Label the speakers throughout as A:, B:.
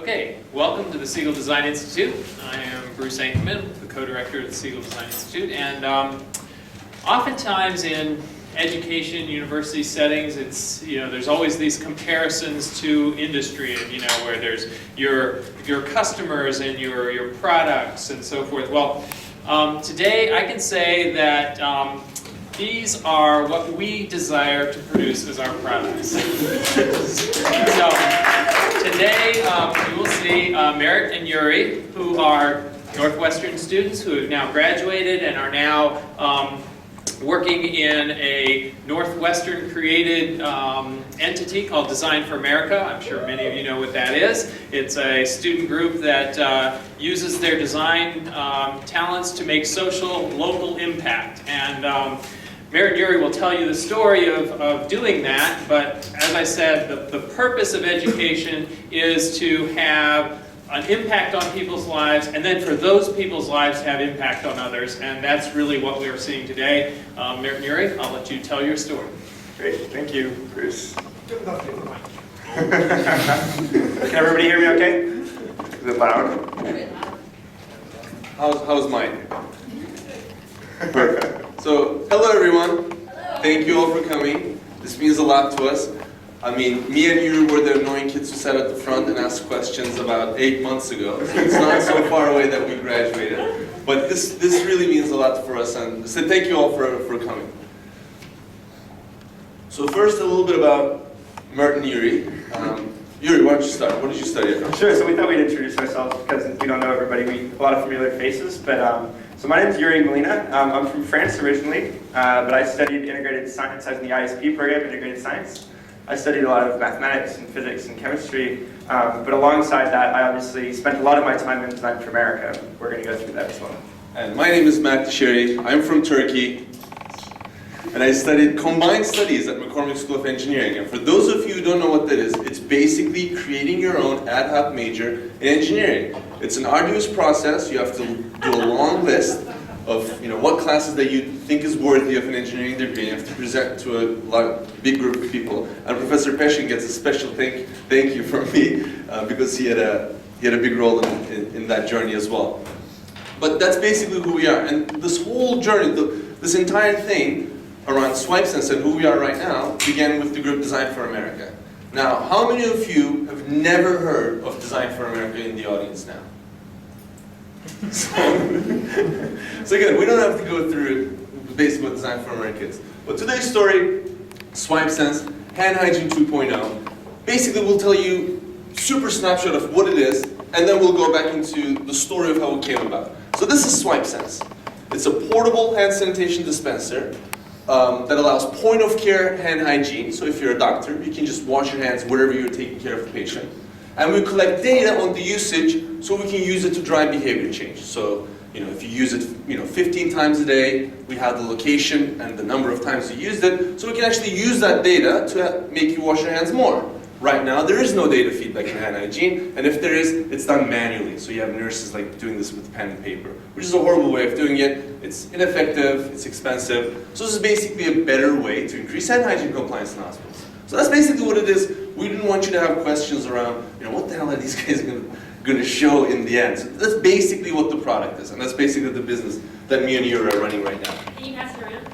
A: Okay, welcome to the Segal Design Institute. I am Bruce Ankerman, the co-director of the Segal Design Institute, and oftentimes in education, university settings, it's, there's always these comparisons to industry, and where there's your customers and your products and so forth. Well, today I can say that these are what we desire to produce as our products. So today you will see Mert and Yuri, who are Northwestern students who have now graduated and are now working in a Northwestern created entity called Design for America. I'm sure many of you know what that is. It's a student group that uses their design talents to make social, local impact. And Mert and Yuri will tell you the story of doing that, but as I said, the purpose of education is to have an impact on people's lives, and then for those people's lives to have impact on others, and that's really what we are seeing today. Mert and Yuri, I'll let you tell your story.
B: Great, thank you, Bruce. Can everybody hear me okay? Is it loud?
C: How's mine? Perfect. So, hello everyone. Hello. Thank you all for coming. This means a lot to us. I mean, me and you were the annoying kids who sat at the front and asked questions about 8 months ago. So it's not so far away that we graduated. But this really means a lot for us, and so thank you all for coming. So first, a little bit about Mert and Yuri. Yuri, why don't you start? What did you study at?
B: Sure, so we thought we'd introduce ourselves because we don't know everybody. We have a lot of familiar faces, but so my name is Yuri and Malina. I'm from France originally, but I studied integrated science. I was in the ISP program, integrated science. I studied a lot of mathematics and physics and chemistry, but alongside that, I obviously spent a lot of my time in Design for America. We're going to go through that as well.
C: And my name is Iseri. I'm from Turkey, and I studied combined studies at McCormick School of Engineering. And for those of you who don't know what that is, it's basically creating your own ad hoc major in engineering. It's an arduous process. You have to do a long list of what classes that you think is worthy of an engineering degree. You have to present to a big group of people. And Professor Peshin gets a special thank you from me because he had a big role in that journey as well. But that's basically who we are. And this whole journey, this entire thing around Swipesense and who we are right now began with the group Design for America. Now, how many of you have never heard of Design for America in the audience now? So again, we don't have to go through basically what Design for America is. But today's story, Swipesense, Hand Hygiene 2.0, basically we'll tell you super snapshot of what it is, and then we'll go back into the story of how it came about. So this is Swipesense. It's a portable hand sanitation dispenser that allows point-of-care hand hygiene. So if you're a doctor, you can just wash your hands wherever you're taking care of the patient. And we collect data on the usage so we can use it to drive behavior change. So if you use it 15 times a day, we have the location and the number of times you used it, so we can actually use that data to make you wash your hands more. Right now, there is no data feedback in hand hygiene, and if there is, it's done manually. So you have nurses doing this with pen and paper, which is a horrible way of doing it. It's ineffective, it's expensive. So this is basically a better way to increase hand hygiene compliance in hospitals. So that's basically what it is. We didn't want you to have questions around, what the hell are these guys going to show in the end? So that's basically what the product is, and that's basically the business that me and you are running right now.
D: Can you pass it around?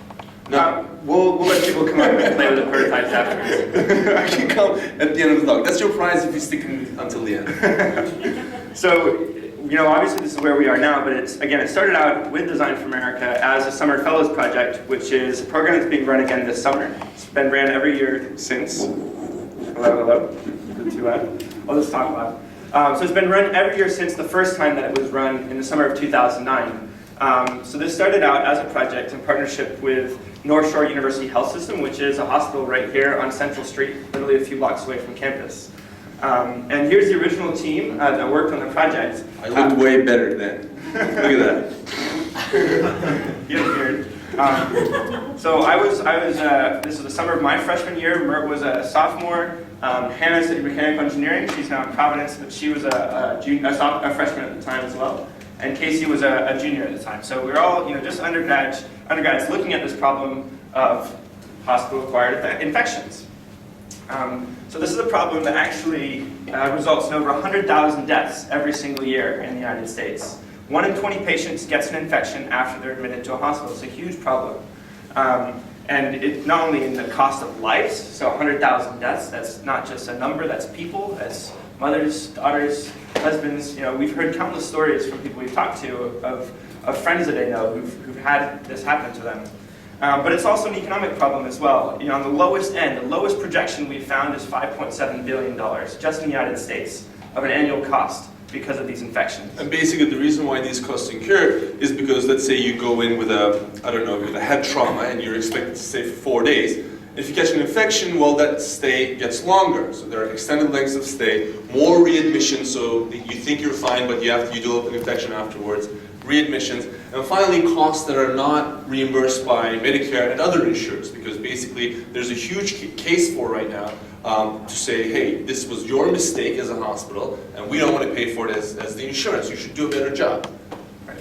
B: No, we'll let people come up and play with the prototypes afterwards.
C: I can come at the end of the talk. That's your prize if you stick until the end.
B: So, obviously this is where we are now, but it started out with Design for America as a Summer Fellows project, which is a program that's being run again this summer. It's been ran every year since. Hello. I'll just talk loud. So it's been run every year since the first time that it was run in the summer of 2009. So this started out as a project in partnership with North Shore University Health System, which is a hospital right here on Central Street, literally a few blocks away from campus. And here's the original team that worked on the project.
C: I looked way better then. Look at that.
B: You look weird. So this was the summer of my freshman year. Mert was a sophomore. Hannah studied mechanical engineering. She's now in Providence, but she was a freshman at the time as well. And Casey was a junior at the time. So we were all just undergrads looking at this problem of hospital-acquired infections. So this is a problem that actually results in over 100,000 deaths every single year in the United States. 1 in 20 patients gets an infection after they're admitted to a hospital. It's a huge problem. And it, not only in the cost of lives, so 100,000 deaths, that's not just a number, that's people, that's mothers, daughters, husbands. You know, we've heard countless stories from people we've talked to of friends that they know who've had this happen to them. But it's also an economic problem as well. You know, on the lowest end, the lowest projection we've found is $5.7 billion just in the United States of an annual cost because of these infections.
C: And basically the reason why these costs incur is because, let's say you go in with with a head trauma and you're expected to stay for 4 days. If you catch an infection, well, that stay gets longer. So there are extended lengths of stay, more readmissions, so you think you're fine, but you develop an infection afterwards, readmissions, and finally costs that are not reimbursed by Medicare and other insurers, because basically there's a huge case for right now to say, hey, this was your mistake as a hospital, and we don't want to pay for it as the insurance. You should do a better job.
B: Right.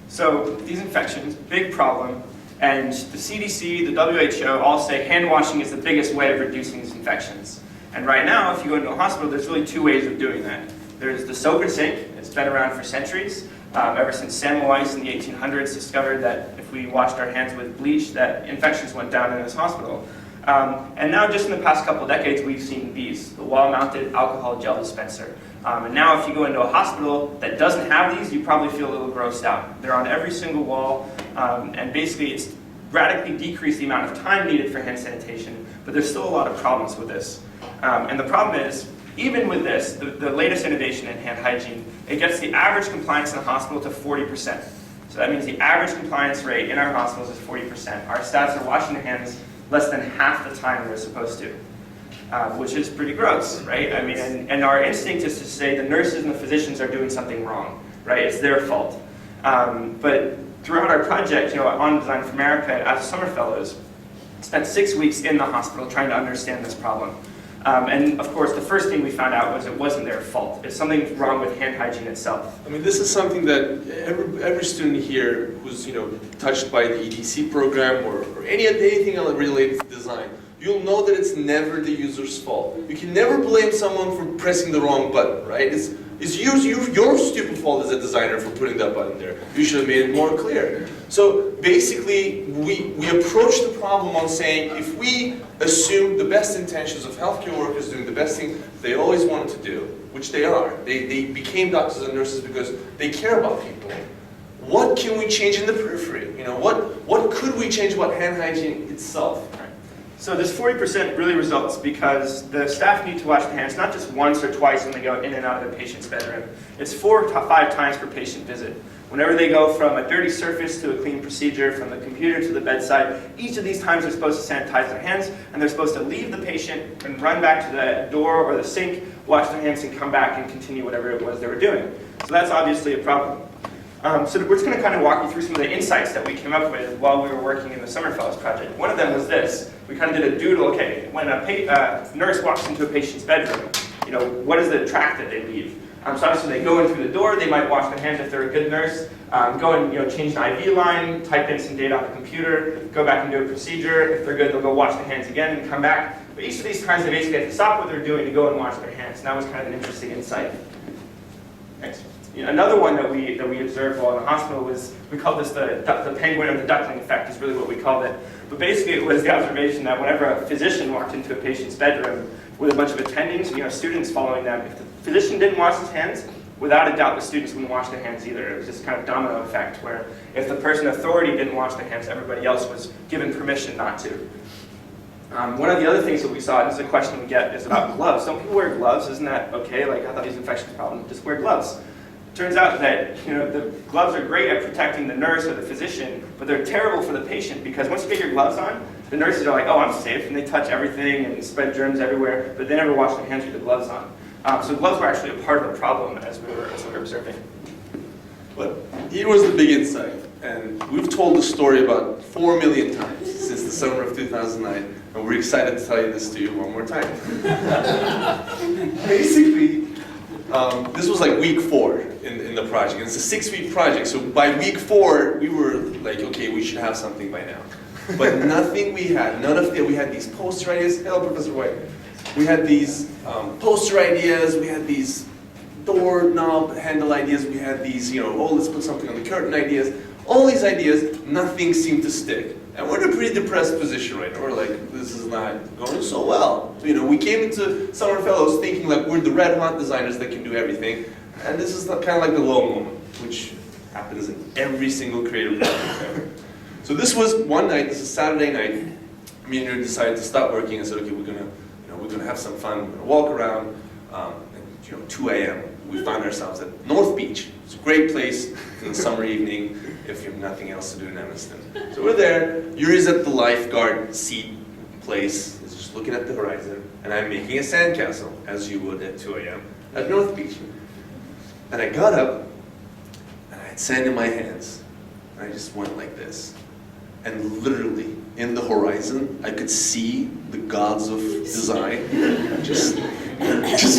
B: So these infections, big problem, and the CDC, the WHO all say hand washing is the biggest way of reducing these infections. And right now, if you go into a hospital, there's really 2 ways of doing that. There's the soap and sink. It's been around for centuries. Ever since Semmelweis in the 1800s discovered that if we washed our hands with bleach, that infections went down in this hospital. And now just in the past couple decades, we've seen these, the wall-mounted alcohol gel dispenser. And now if you go into a hospital that doesn't have these, you probably feel a little grossed out. They're on every single wall, and basically it's radically decreased the amount of time needed for hand sanitation, but there's still a lot of problems with this. And the problem is, even with this, the latest innovation in hand hygiene, it gets the average compliance in the hospital to 40%. So that means the average compliance rate in our hospitals is 40%. Our staffs are washing their hands less than half the time they're supposed to, which is pretty gross, right? I mean, and our instinct is to say the nurses and the physicians are doing something wrong, right? It's their fault. But throughout our project, you know, on Design for America, as Summer Fellows, spent 6 weeks in the hospital trying to understand this problem. And of course, the first thing we found out was it wasn't their fault. It's something wrong with hand hygiene itself.
C: I mean, this is something that every student here who's touched by the EDC program or anything else related to design, you'll know that it's never the user's fault. You can never blame someone for pressing the wrong button, right? It's your stupid fault as a designer for putting that button there. You should have made it more clear. So basically, we approach the problem on saying, if we assume the best intentions of healthcare workers doing the best thing they always wanted to do, which they are, they became doctors and nurses because they care about people. What can we change in the periphery? What could we change about hand hygiene itself?
B: So this 40% really results because the staff need to wash their hands not just once or twice when they go in and out of the patient's bedroom. It's 4 to 5 times per patient visit. Whenever they go from a dirty surface to a clean procedure, from the computer to the bedside, each of these times they're supposed to sanitize their hands, and they're supposed to leave the patient and run back to the door or the sink, wash their hands, and come back and continue whatever it was they were doing. So that's obviously a problem. So we're just going to kind of walk you through some of the insights that we came up with while we were working in the Summer Fellows project. One of them was this. We kind of did a doodle. Okay, when a nurse walks into a patient's bedroom, what is the track that they leave? So obviously they go in through the door, they might wash their hands if they're a good nurse, go and change an IV line, type in some data on the computer, go back and do a procedure. If they're good, they'll go wash their hands again and come back. But each of these times they basically have to stop what they're doing to go and wash their hands. And that was kind of an interesting insight. Next. Another one that we observed while in the hospital was, we called this the penguin or the duckling effect is really what we called it. But basically it was the observation that whenever a physician walked into a patient's bedroom with a bunch of attendings, students following them, if the physician didn't wash his hands, without a doubt the students wouldn't wash their hands either. It was this kind of domino effect where if the person in authority didn't wash their hands, everybody else was given permission not to. One of the other things that we saw, and this is a question we get, is about gloves. Don't people wear gloves? Isn't that okay? Like, I thought these infections problem, just wear gloves. Turns out that the gloves are great at protecting the nurse or the physician, but they're terrible for the patient because once you get your gloves on, the nurses are like, oh, I'm safe, and they touch everything and spread germs everywhere, but they never wash their hands with the gloves on. So gloves were actually a part of the problem as we were observing.
C: But here was the big insight, and we've told the story about 4 million times since the summer of 2009, and we're excited to tell you this to you one more time. Basically, this was like week 4 in the project. It's a 6-week project, so by week 4, we were like, okay, we should have something by now. But nothing we had, we had these poster ideas. Hello, Professor White. we had these poster ideas, we had these doorknob handle ideas, we had these, oh, let's put something on the curtain ideas. All these ideas, nothing seemed to stick. And we're in a pretty depressed position right now. We're like, this is not going so well. We came into Summer Fellows thinking like we're the red hot designers that can do everything. And this is kind of like the low moment, which happens in every single creative project ever. So this was one night, this is Saturday night. Me and Yuri decided to stop working and said, okay, we're gonna have some fun. We're gonna walk around. And 2 a.m. we found ourselves at North Beach. It's a great place in the summer evening if you have nothing else to do in Evanston. So we're there. Yuri's at the lifeguard seat place. He's just looking at the horizon, and I'm making a sandcastle, as you would at 2 a.m. at North Beach. And I got up, and I had sand in my hands, and I just went like this. And literally, in the horizon, I could see the gods of design just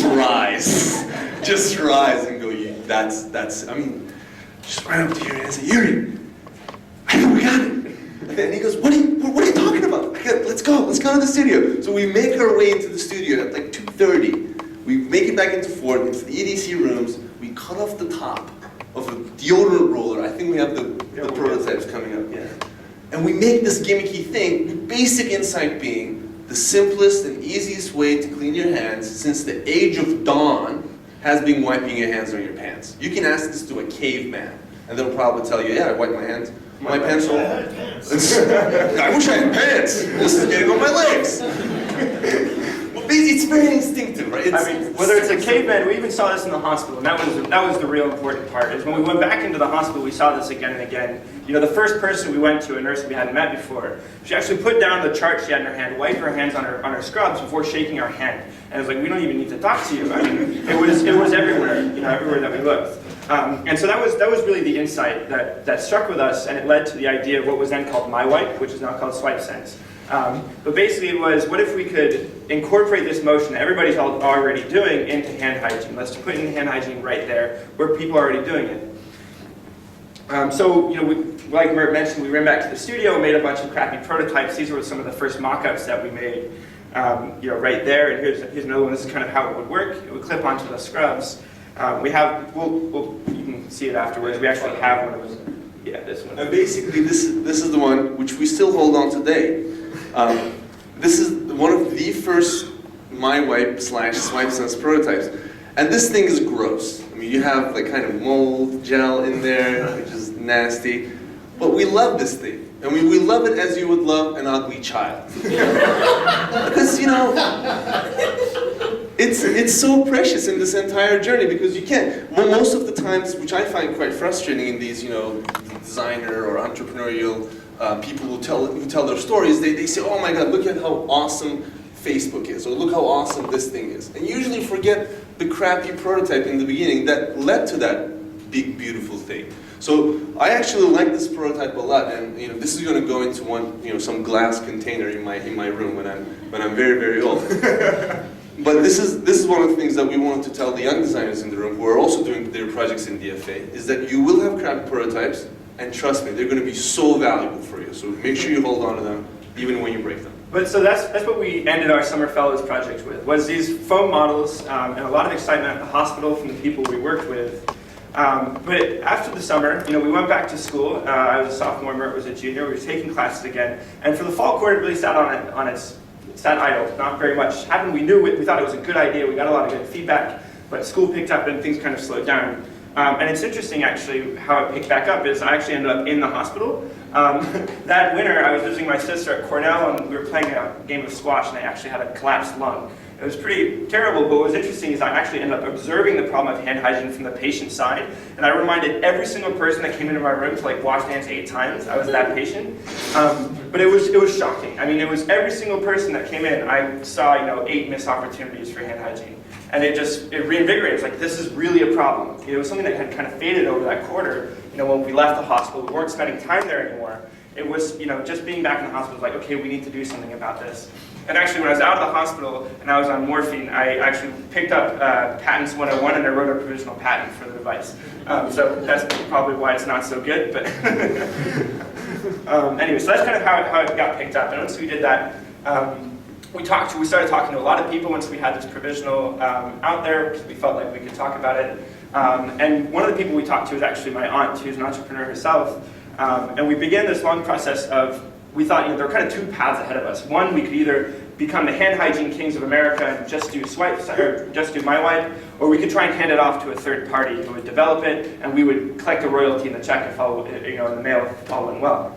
C: rise. Just rise and go, I mean, just ran up to Yuri and I said, Yuri, I think we got it. And he goes, what are you talking about? Let's go to the studio. So we make our way into the studio at like 2:30. We make it back into Ford, into the EDC rooms. We cut off the top of a deodorant roller. I think we have the prototypes coming up. Yeah. And we make this gimmicky thing, the basic insight being the simplest and easiest way to clean your hands since the age of dawn has been wiping your hands on your pants. You can ask this to a caveman, and they'll probably tell you, yeah, I wipe my hands. My pants are I wish I had pants. This is getting on my legs. Well, it's very instinctive, right?
B: I mean, whether it's a caveman, we even saw this in the hospital, and that was the real important part, is when we went back into the hospital, we saw this again and again. The first person we went to, a nurse we hadn't met before, she actually put down the chart she had in her hand, wiped her hands on her scrubs before shaking our hand. And it was like, we don't even need to talk to you. I mean, it was everywhere, everywhere that we looked. And so that was really the insight that struck with us, and it led to the idea of what was then called MyWipe, which is now called Swipesense. But basically it was, what if we could incorporate this motion that everybody's already doing into hand hygiene? Let's put in hand hygiene right there, where people are already doing it. Like Mert mentioned, we ran back to the studio, made a bunch of crappy prototypes. These were some of the first mock-ups that we made, right there. And here's another one. This is kind of how it would work. It would clip onto the scrubs. You can see it afterwards. We actually have one of those. Yeah, this one.
C: And basically, this is the one which we still hold on today. This is one of the first MyWipe/Swipesense prototypes. And this thing is gross. I mean, you have like kind of mold gel in there, which is nasty. But we love this thing. I mean, we love it as you would love an ugly child. Because, it's so precious in this entire journey because you can't. Well, most of the times, which I find quite frustrating in these, designer or entrepreneurial people who tell their stories, they say, oh my God, look at how awesome Facebook is, or look how awesome this thing is. And usually forget the crappy prototype in the beginning that led to that big, beautiful thing. So I actually like this prototype a lot, and this is going to go into some glass container in my room when I'm very, very old. But this is one of the things that we wanted to tell the young designers in the room who are also doing their projects in DFA, is that you will have crappy prototypes, and trust me, they're going to be so valuable for you. So make sure you hold on to them, even when you break them.
B: But so that's what we ended our Summer Fellows project with, was these foam models, and a lot of excitement at the hospital from the people we worked with. But after the summer, we went back to school. I was a sophomore, Mert was a junior. We were taking classes again, and for the fall quarter, it really sat sat idle. Not very much happened. We knew it. We thought it was a good idea. We got a lot of good feedback, but school picked up and things kind of slowed down. And it's interesting, actually, how it picked back up is I actually ended up in the hospital. That winter, I was visiting my sister at Cornell, and we were playing a game of squash, and I actually had a collapsed lung. It was pretty terrible, but what was interesting is I actually ended up observing the problem of hand hygiene from the patient side, and I reminded every single person that came into my room to wash hands 8 times. I was that patient. But it was shocking. I mean, it was every single person that came in, I saw 8 missed opportunities for hand hygiene. And it reinvigorated. It's like, this is really a problem. It was something that had kind of faded over that quarter. When we left the hospital, we weren't spending time there anymore. It was, just being back in the hospital was like, okay, we need to do something about this. And actually, when I was out of the hospital and I was on morphine, I actually picked up Patents 101 and I wrote a provisional patent for the device. So that's probably why it's not so good. But anyway, so that's kind of how it got picked up. And once we did that, we started talking to a lot of people once we had this provisional out there, because we felt like we could talk about it. And one of the people we talked to is actually my aunt, who's an entrepreneur herself. And we began this long process of, we thought, there were kind of two paths ahead of us. One, we could either become the hand hygiene kings of America and just do just do My Wipe, or we could try and hand it off to a third party who would develop it, and we would collect a royalty in the check if all, in the mail if all went well.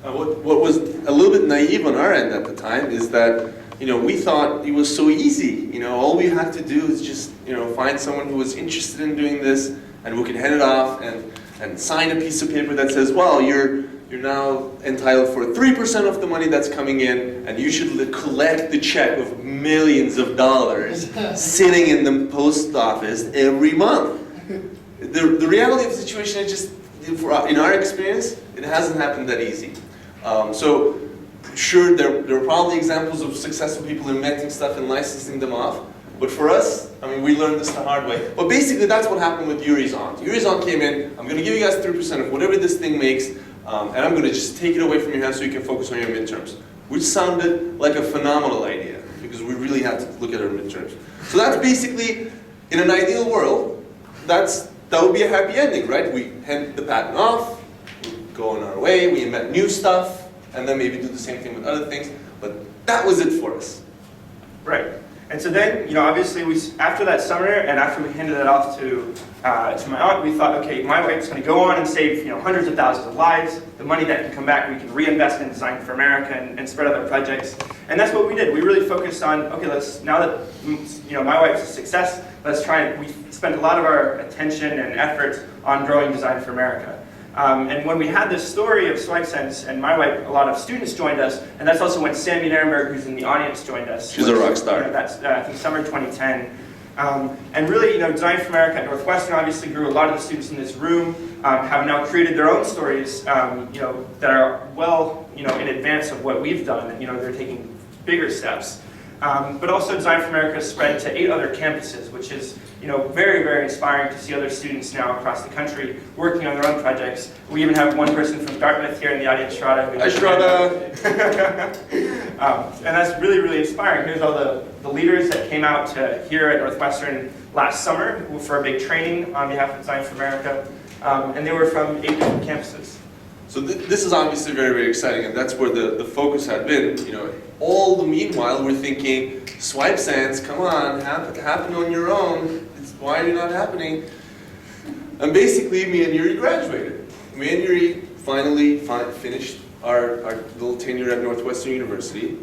C: What was a little bit naive on our end at the time is that, we thought it was so easy. All we had to do is just, find someone who was interested in doing this, and we could hand it off and sign a piece of paper that says, well, you're now entitled for 3% of the money that's coming in, and you should collect the check of millions of dollars sitting in the post office every month. The reality of the situation is just, in our experience, it hasn't happened that easy. So, sure, there are probably examples of successful people inventing stuff and licensing them off, but for us, we learned this the hard way. But basically, that's what happened with Yuri's aunt. Yuri's aunt came in, I'm going to give you guys 3% of whatever this thing makes, and I'm going to just take it away from your hands so you can focus on your midterms. Which sounded like a phenomenal idea, because we really had to look at our midterms. So that's basically, in an ideal world, that would be a happy ending, right? We hand the patent off, we go on our way, we invent new stuff, and then maybe do the same thing with other things. But that was it for us.
B: Right. And so then, obviously, after that summer, and after we handed it off to my aunt, we thought, okay, My Wipe's going to go on and save, hundreds of thousands of lives. The money that can come back, we can reinvest in Design for America and spread other projects. And that's what we did. We really focused on, okay, now that My Wipe's a success, we spent a lot of our attention and effort on growing Design for America. And when we had this story of Swipesense and My Wipe, a lot of students joined us, and that's also when Sammy Nirenberg, who's in the audience, joined us.
C: She's a rock star.
B: That's, I think, summer 2010. And really, Design for America at Northwestern obviously grew. A lot of the students in this room have now created their own stories, that are well, in advance of what we've done. And, they're taking bigger steps. But also Design for America has spread to 8 other campuses, which is very, very inspiring to see other students now across the country working on their own projects. We even have one person from Dartmouth here in the audience, Shraddha.
C: Hi, Shraddha!
B: And that's really, really inspiring. Here's all the leaders that came out here at Northwestern last summer for a big training on behalf of Design for America. And they were from 8 different campuses.
C: So this is obviously very, very exciting, and that's where the focus had been. All the meanwhile, we're thinking, Swipesense, come on, happen on your own. Why are you not happening? And basically, me and Yuri graduated. Me and Yuri finally finished our little tenure at Northwestern University.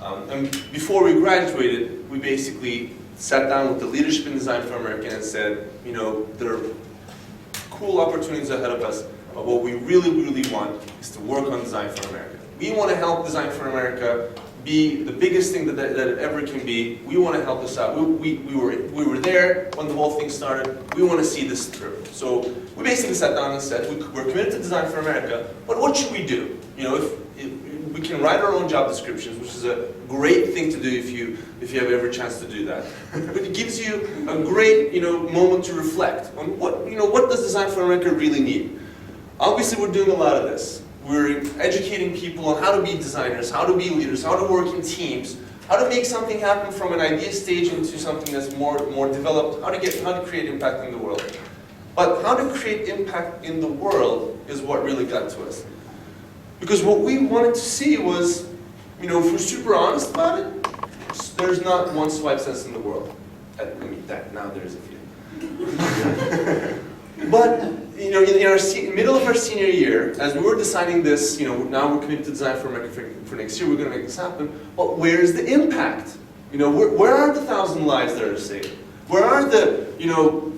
C: And before we graduated, we basically sat down with the leadership in Design for America and said, there are cool opportunities ahead of us, but what we really, really want is to work on Design for America. We want to help Design for America be the biggest thing that it ever can be. We want to help this out. We were there when the whole thing started. We want to see this through. So we basically sat down and said, we're committed to Design for America, but what should we do? If we can write our own job descriptions, which is a great thing to do if you have ever chance to do that. But it gives you a great moment to reflect on what does Design for America really need. Obviously, we're doing a lot of this. We're educating people on how to be designers, how to be leaders, how to work in teams, how to make something happen from an idea stage into something that's more developed, how to create impact in the world. But how to create impact in the world is what really got to us. Because what we wanted to see was, if we're super honest about it, there's not one Swipesense in the world. Now there's a few. But, in our middle of our senior year, as we were deciding this, now we're committed to Design for America for next year, we're going to make this happen, but where's the impact? Where are the 1,000 lives that are saved? Where are the,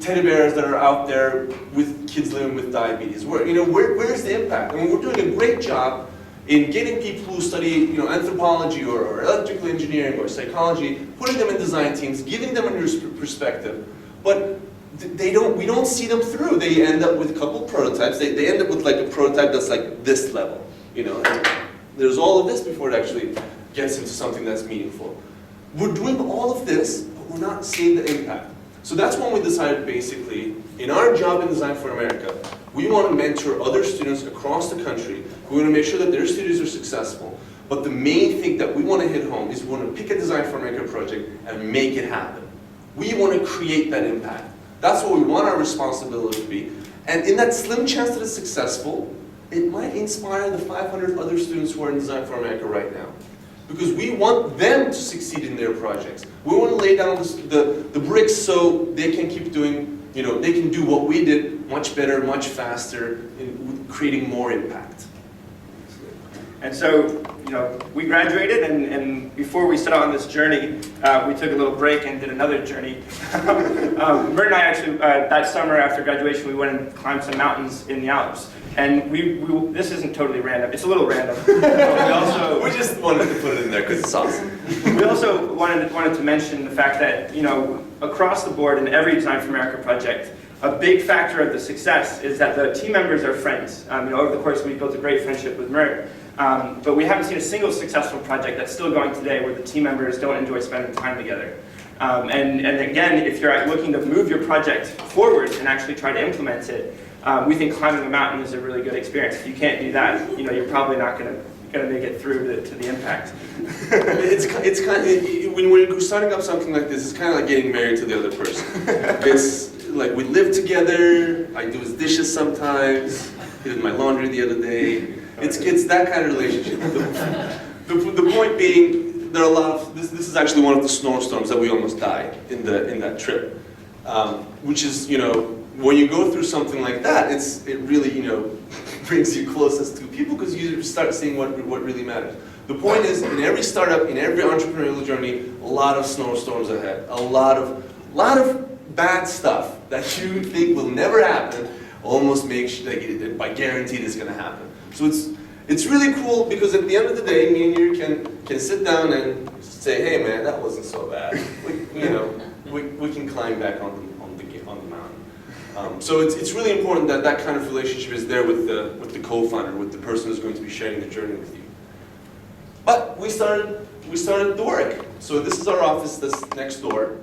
C: teddy bears that are out there with kids living with diabetes? Where's the impact? We're doing a great job in getting people who study, anthropology or electrical engineering or psychology, putting them in design teams, giving them a new perspective, but we don't see them through. They end up with a couple prototypes. They end up with like a prototype that's like this level, And there's all of this before it actually gets into something that's meaningful. We're doing all of this, but we're not seeing the impact. So that's when we decided basically, in our job in Design for America, we want to mentor other students across the country. We want to make sure that their studies are successful. But the main thing that we want to hit home is we want to pick a Design for America project and make it happen. We want to create that impact. That's what we want our responsibility to be. And in that slim chance that it's successful, it might inspire the 500 other students who are in Design for America right now. Because we want them to succeed in their projects. We want to lay down the bricks so they can keep doing, they can do what we did much better, much faster, in creating more impact.
B: And so, we graduated, and before we set out on this journey, we took a little break and did another journey. Mert and I actually, that summer after graduation, we went and climbed some mountains in the Alps. And this isn't totally random, it's a little random.
C: We just wanted to put it in there because it's awesome.
B: We also wanted to mention the fact that, across the board in every Design for America project, a big factor of the success is that the team members are friends. Over the course, we built a great friendship with Mert. But we haven't seen a single successful project that's still going today where the team members don't enjoy spending time together. And again, if you're looking to move your project forward and actually try to implement it, we think climbing a mountain is a really good experience. If you can't do that, you're probably not going to make it through to the impact.
C: It's kind of, when you're starting up something like this, it's kind of like getting married to the other person. It's like we live together, I do his dishes sometimes, he did my laundry the other day. It's that kind of relationship. The point being, there are a lot of, this is actually one of the snowstorms that we almost died in that trip. Which is, when you go through something like that, it really, brings you closest to people because you start seeing what really matters. The point is, in every startup, in every entrepreneurial journey, a lot of snowstorms ahead, a lot of bad stuff that you think will never happen, almost makes like by guaranteed it's going to happen. So it's really cool because at the end of the day, me and Yuri can sit down and say, hey man, that wasn't so bad. We can climb back on the mountain. So it's really important that that kind of relationship is there with the co-founder, with the person who's going to be sharing the journey with you. But we started the work. So this is our office that's next door.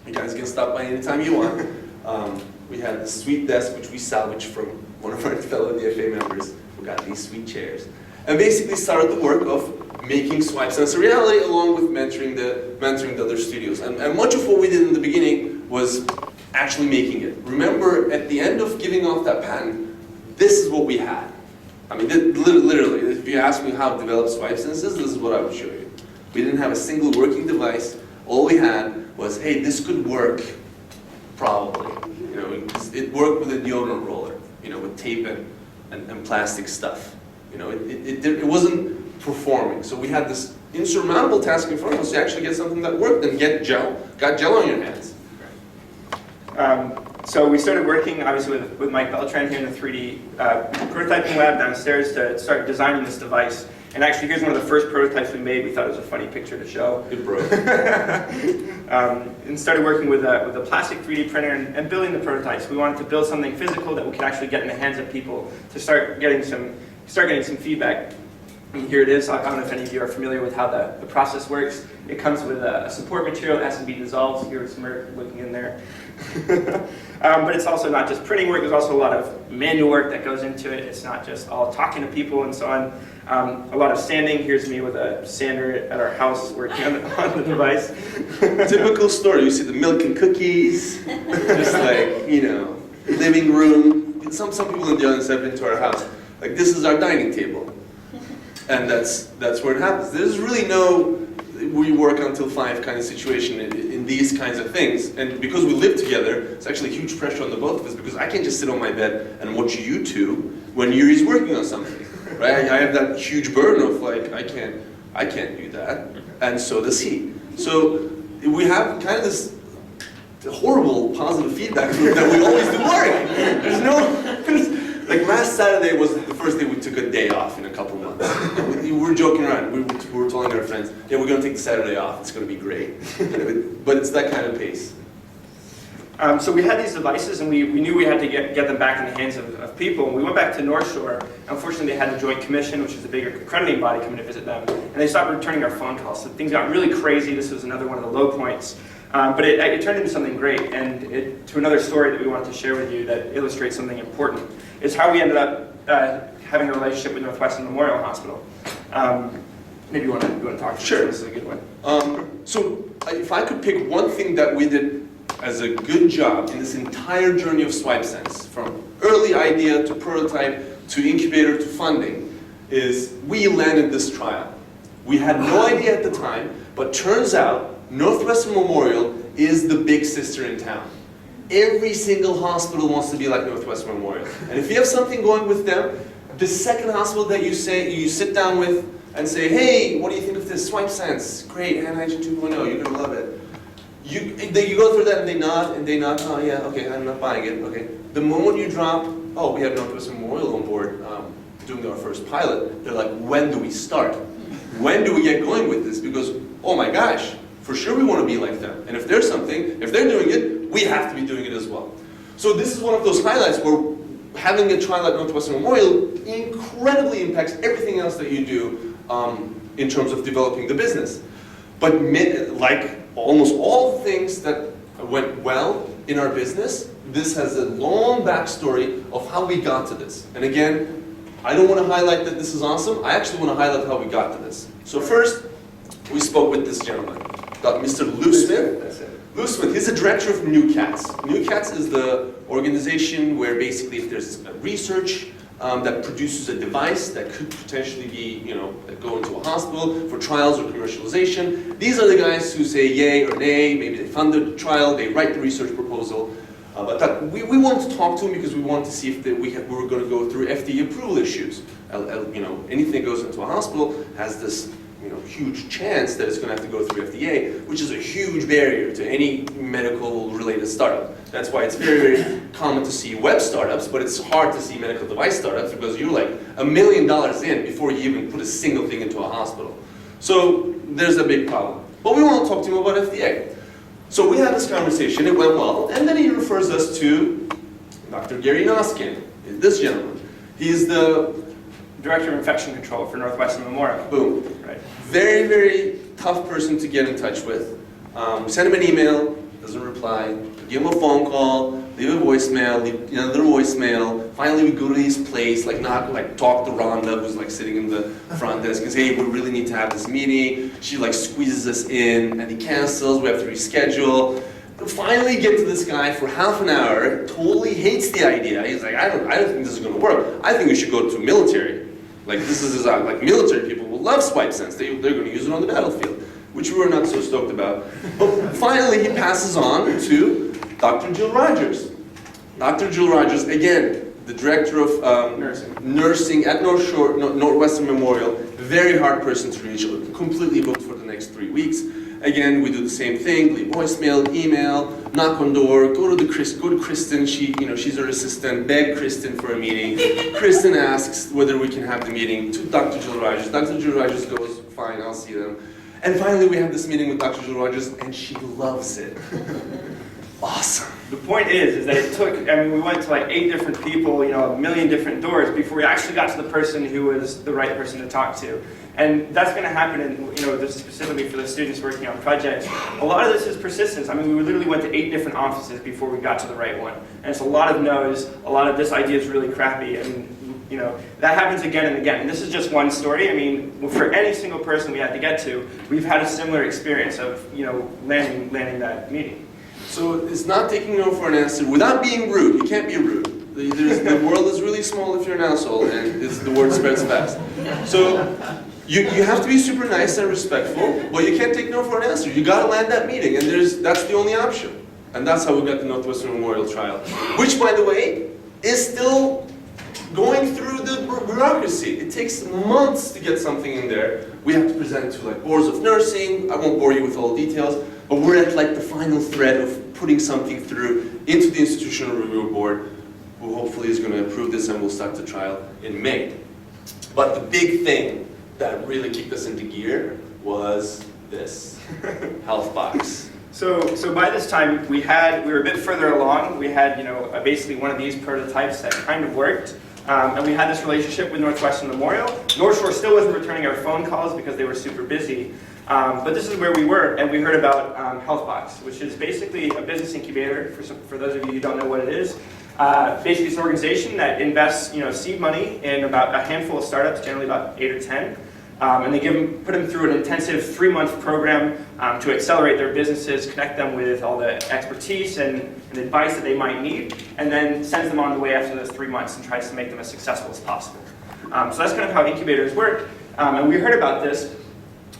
C: You guys can stop by anytime you want. We had this sweet desk which we salvaged from one of our fellow DFA members. We got these sweet chairs. And basically started the work of making Swipesense a reality along with mentoring the other studios. And much of what we did in the beginning was actually making it. Remember, at the end of giving off that patent, this is what we had. I mean, literally, if you ask me how to develop Swipesense is, this is what I would show you. We didn't have a single working device. All we had was, hey, this could work, probably. It worked with a deodorant roller, with tape and plastic stuff. It wasn't performing. So we had this insurmountable task in front of us to actually get something that worked and got gel on your hands.
B: So we started working, obviously, with Mike Beltran here in the 3D prototyping lab downstairs to start designing this device. And actually, here's one of the first prototypes we made. We thought it was a funny picture to show.
C: It broke.
B: And started working with a plastic 3D printer and building the prototypes. We wanted to build something physical that we could actually get in the hands of people to start getting some feedback. And here it is. I don't know if any of you are familiar with how the process works. It comes with a support material that has to be dissolved. Here's Mert looking in there. But it's also not just printing work. There's also a lot of manual work that goes into it. It's not just all talking to people and so on. A lot of sanding. Here's me with a sander at our house working on the device.
C: Typical story. You see the milk and cookies, just like, living room. Some people in the audience have been to our house. Like, this is our dining table. And that's where it happens. There's really no we work until 5 kind of situation in these kinds of things. And because we live together, it's actually huge pressure on the both of us because I can't just sit on my bed and watch YouTube when Yuri's working on something. Right? I have that huge burden of like, I can't do that. And so does he. So we have kind of this horrible positive feedback loop that we always do work. Like last Saturday was the first day we took a day off in a couple months. We were joking around. We were telling our friends, yeah, we're going to take the Saturday off. It's going to be great. But it's that kind of pace.
B: So we had these devices, and we knew we had to get them back in the hands of people. And we went back to North Shore. Unfortunately, they had the Joint Commission, which is the bigger accrediting body, coming to visit them. And they stopped returning our phone calls. So things got really crazy. This was another one of the low points. But it turned into something great, and to another story that we wanted to share with you that illustrates something important, is how we ended up having a relationship with Northwestern Memorial Hospital. maybe you want to talk to
C: Sure.
B: this is a good one.
C: So if I could pick one thing that we did as a good job in this entire journey of Swipesense, from early idea to prototype to incubator to funding, is we landed this trial. We had no idea at the time, but turns out Northwestern Memorial is the big sister in town. Every single hospital wants to be like Northwestern Memorial. And if you have something going with them, the second hospital that you sit down with and say, hey, what do you think of this Swipesense? Great, Hand Hygiene 2.0, you're gonna love it. You go through that and they nod, oh yeah, okay, I'm not buying it, okay. The moment you drop, oh, we have Northwestern Memorial on board doing our first pilot, they're like, when do we start? When do we get going with this? Because, oh my gosh, for sure we want to be like them. And if there's something, if they're doing it, we have to be doing it as well. So this is one of those highlights where having a trial at Northwestern Memorial incredibly impacts everything else that you do in terms of developing the business. But like almost all the things that went well in our business, this has a long backstory of how we got to this. And again, I don't want to highlight that this is awesome. I actually want to highlight how we got to this. So first, we spoke with this gentleman, Mr. Lou Smith.
B: That's it.
C: Lou Smith, he's the director of New Cats. New Cats is the organization where basically if there's research that produces a device that could potentially be, that go into a hospital for trials or commercialization, these are the guys who say yay or nay, maybe they fund the trial, they write the research proposal. But we wanted to talk to them because we wanted to see if we were going to go through FDA approval issues. Anything that goes into a hospital has this huge chance that it's going to have to go through FDA, which is a huge barrier to any medical-related startup. That's why it's very, very common to see web startups, but it's hard to see medical device startups because you're like $1 million in before you even put a single thing into a hospital. So there's a big problem. But we want to talk to him about FDA. So we had this conversation, it went well, and then he refers us to Dr. Gary Noskin, this gentleman. He's the
B: Director of Infection Control for Northwestern Memorial.
C: boom.
B: Right.
C: Very, very tough person to get in touch with. Send him an email, doesn't reply. Give him a phone call, leave a voicemail, leave another voicemail. Finally, we go to his place, talk to Rhonda, who's sitting in the front desk, and say, hey, we really need to have this meeting. She squeezes us in, and he cancels. We have to reschedule. Finally, get to this guy for half an hour. Totally hates the idea. He's like, I don't think this is going to work. I think we should go to military. This is military people will love Swipesense. They're going to use it on the battlefield, which we were not so stoked about. But finally, he passes on to Dr. Jill Rogers. Dr. Jill Rogers, again, the director of nursing at Northwestern Memorial. Very hard person to reach. Completely booked for the next 3 weeks. Again, we do the same thing: leave voicemail, email, knock on door, go to Kristen. She's her assistant. Beg Kristen for a meeting. Kristen asks whether we can have the meeting to Dr. Jill Rogers. Dr. Jill Rogers goes, fine, I'll see them. And finally, we have this meeting with Dr. Jill Rogers, and she loves it. Awesome.
B: The point is that it took, we went to 8 different people, a million different doors before we actually got to the person who was the right person to talk to. And that's going to happen in, this is specifically for the students working on projects. A lot of this is persistence. We literally went to 8 different offices before we got to the right one. And it's a lot of no's, a lot of this idea is really crappy, and that happens again and again. And this is just one story. For any single person we had to get to, we've had a similar experience of, landing that meeting.
C: So it's not taking no for an answer without being rude. You can't be rude. The world is really small if you're an asshole, and the word spreads fast. So you have to be super nice and respectful, but you can't take no for an answer. You got to land that meeting, and that's the only option. And that's how we got the Northwestern Memorial trial, which, by the way, is still going through the bureaucracy. It takes months to get something in there. We have to present to boards of nursing. I won't bore you with all the details, but we're at the final thread of putting something through into the Institutional Review Board, who hopefully is going to approve this, and we'll start the trial in May. But the big thing that really kicked us into gear was this, Healthbox.
B: So by this time, we were a bit further along. We had, basically one of these prototypes that kind of worked. And we had this relationship with Northwestern Memorial. North Shore still wasn't returning our phone calls because they were super busy. But this is where we were, and we heard about Healthbox, which is basically a business incubator, for those of you who don't know what it is. Basically, it's an organization that invests seed money in about a handful of startups, generally about 8 or 10. And they put them through an intensive 3-month program to accelerate their businesses, connect them with all the expertise and advice that they might need, and then sends them on the way after those 3 months and tries to make them as successful as possible. So that's kind of how incubators work. And we heard about this,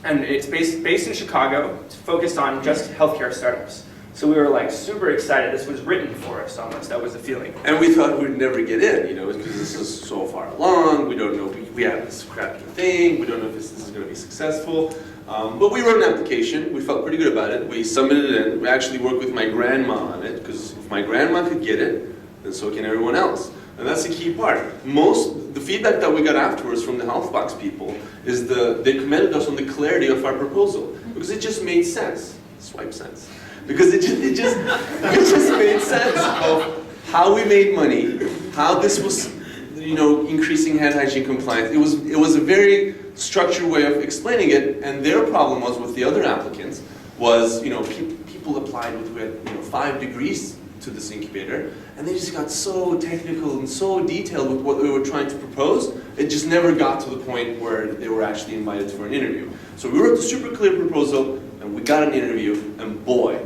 B: and it's based in Chicago. It's focused on just healthcare startups. So we were like super excited. This was written for us almost. That was the feeling.
C: And we thought we'd never get in, you know, because this is so far along. We don't know, we have this crappy thing. We don't know if this is going to be successful. But we wrote an application. We felt pretty good about it. We submitted it in. We actually worked with my grandma on it, because if my grandma could get it, then so can everyone else. And that's the key part. The feedback that we got afterwards from the Healthbox people is they commended us on the clarity of our proposal, because it just made sense. Swipesense. Because it just made sense of how we made money, how this was, you know, increasing hand hygiene compliance. It was a very structured way of explaining it, and their problem was with the other applicants was, you know, people applied with, you know, 5 degrees to this incubator, and they just got so technical and so detailed with what they were trying to propose, it just never got to the point where they were actually invited for an interview. So we wrote a super clear proposal, and we got an interview, and boy,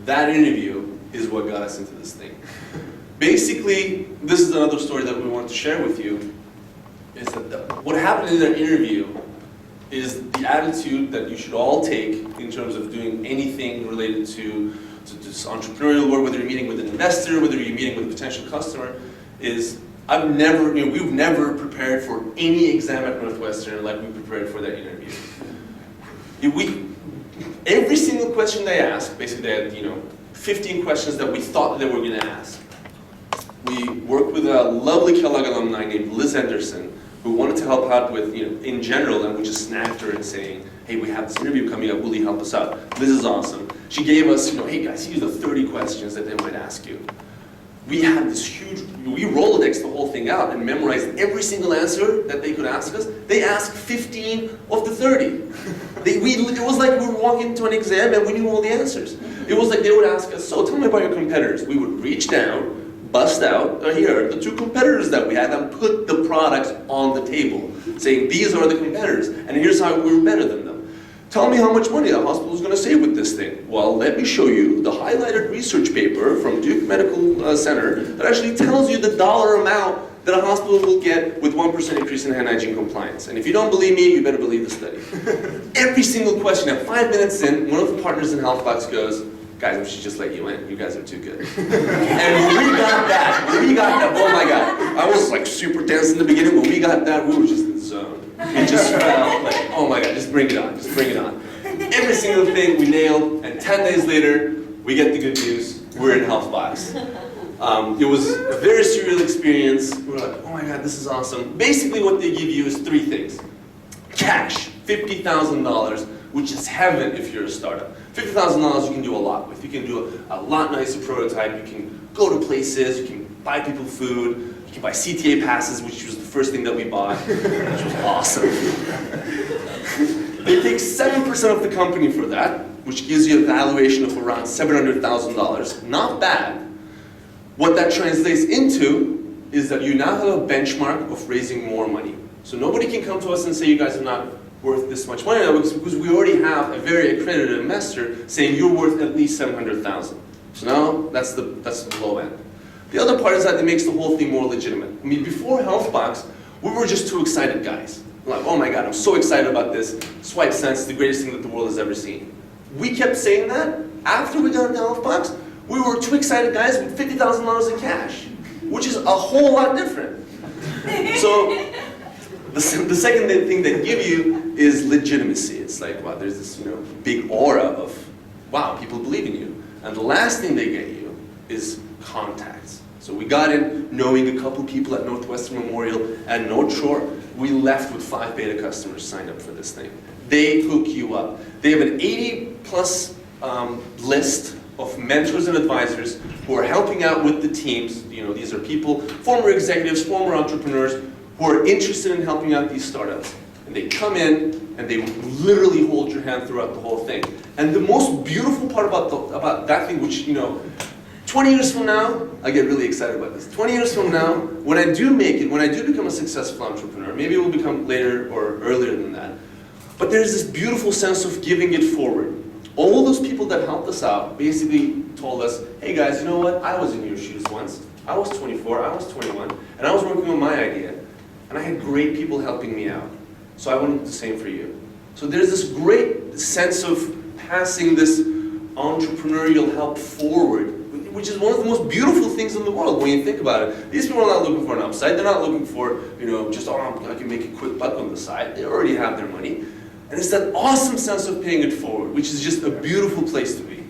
C: that interview is what got us into this thing. Basically, this is another story that we want to share with you, is that what happened in that interview is the attitude that you should all take in terms of doing anything related to this entrepreneurial work, whether you're meeting with an investor, whether you're meeting with a potential customer, is we've never prepared for any exam at Northwestern like we prepared for that interview. Every single question they asked, basically they had, you know, 15 questions that we thought they were going to ask. We worked with a lovely Kellogg alumni named Liz Anderson, who wanted to help out with, you know, in general, and we just snagged her and saying, hey, we have this interview coming up, will you help us out? Liz is awesome. She gave us, you know, hey guys, here's the 30 questions that they might ask you. We had this huge, we Rolodexed the whole thing out and memorized every single answer that they could ask us. They asked 15 of the 30. It was like we were walking into an exam and we knew all the answers. It was like they would ask us, so tell me about your competitors. We would reach down, bust out, here are the 2 competitors that we had, and put the products on the table, saying these are the competitors, and here's how we were better than them. Tell me how much money the hospital is going to save with this thing. Well, let me show you the highlighted research paper from Duke Medical Center that actually tells you the dollar amount that a hospital will get with 1% increase in hand hygiene compliance. And if you don't believe me, you better believe the study. Every single question, at 5 minutes in, one of the partners in Healthbox goes, guys, we should just let you in. You guys are too good. And when we got that, oh my God. I was like super tense in the beginning. When we got that, we were just in the zone. It just felt like, oh my God, just bring it on, just bring it on. Every single thing we nailed, and 10 days later, we get the good news, we're in Healthbox. It was a very surreal experience. We were like, oh my God, this is awesome. Basically what they give you is 3 things. Cash, $50,000, which is heaven if you're a startup. $50,000 you can do a lot with. You can do a lot nicer prototype, you can go to places, you can buy people food, you can buy CTA passes, which was the first thing that we bought, which was awesome. They take 7% of the company for that, which gives you a valuation of around $700,000. Not bad. What that translates into is that you now have a benchmark of raising more money. So nobody can come to us and say you guys are not worth this much money now, because we already have a very accredited investor saying you're worth at least $700,000. So now that's the low end. The other part is that it makes the whole thing more legitimate. I mean, before Healthbox, we were just 2 excited guys. We're like, oh my God, I'm so excited about this. Swipesense is the greatest thing that the world has ever seen. We kept saying that. After we got into Healthbox, we were 2 excited guys with $50,000 in cash, which is a whole lot different. So the second thing they give you is legitimacy. It's like, wow, there's this, you know, big aura of, wow, people believe in you. And the last thing they get you is contacts. So we got in knowing a couple people at Northwestern Memorial and North Shore. We left with 5 beta customers signed up for this thing. They hook you up. They have an 80+ list of mentors and advisors who are helping out with the teams. You know, these are people, former executives, former entrepreneurs, who are interested in helping out these startups. And they come in and they literally hold your hand throughout the whole thing. And the most beautiful part about that thing, which, you know, 20 years from now, I get really excited about this. 20 years from now, when I do make it, when I do become a successful entrepreneur, maybe it will become later or earlier than that, But there's this beautiful sense of giving it forward. All those people that helped us out basically told us, hey guys, you know what? I was in your shoes once. I was 24, I was 21, and I was working on my idea. And I had great people helping me out. So I want to do the same for you. So there's this great sense of passing this entrepreneurial help forward, which is one of the most beautiful things in the world when you think about it. These people are not looking for an upside. They're not looking for, just, I can make a quick buck on the side. They already have their money. And it's that awesome sense of paying it forward, which is just a beautiful place to be.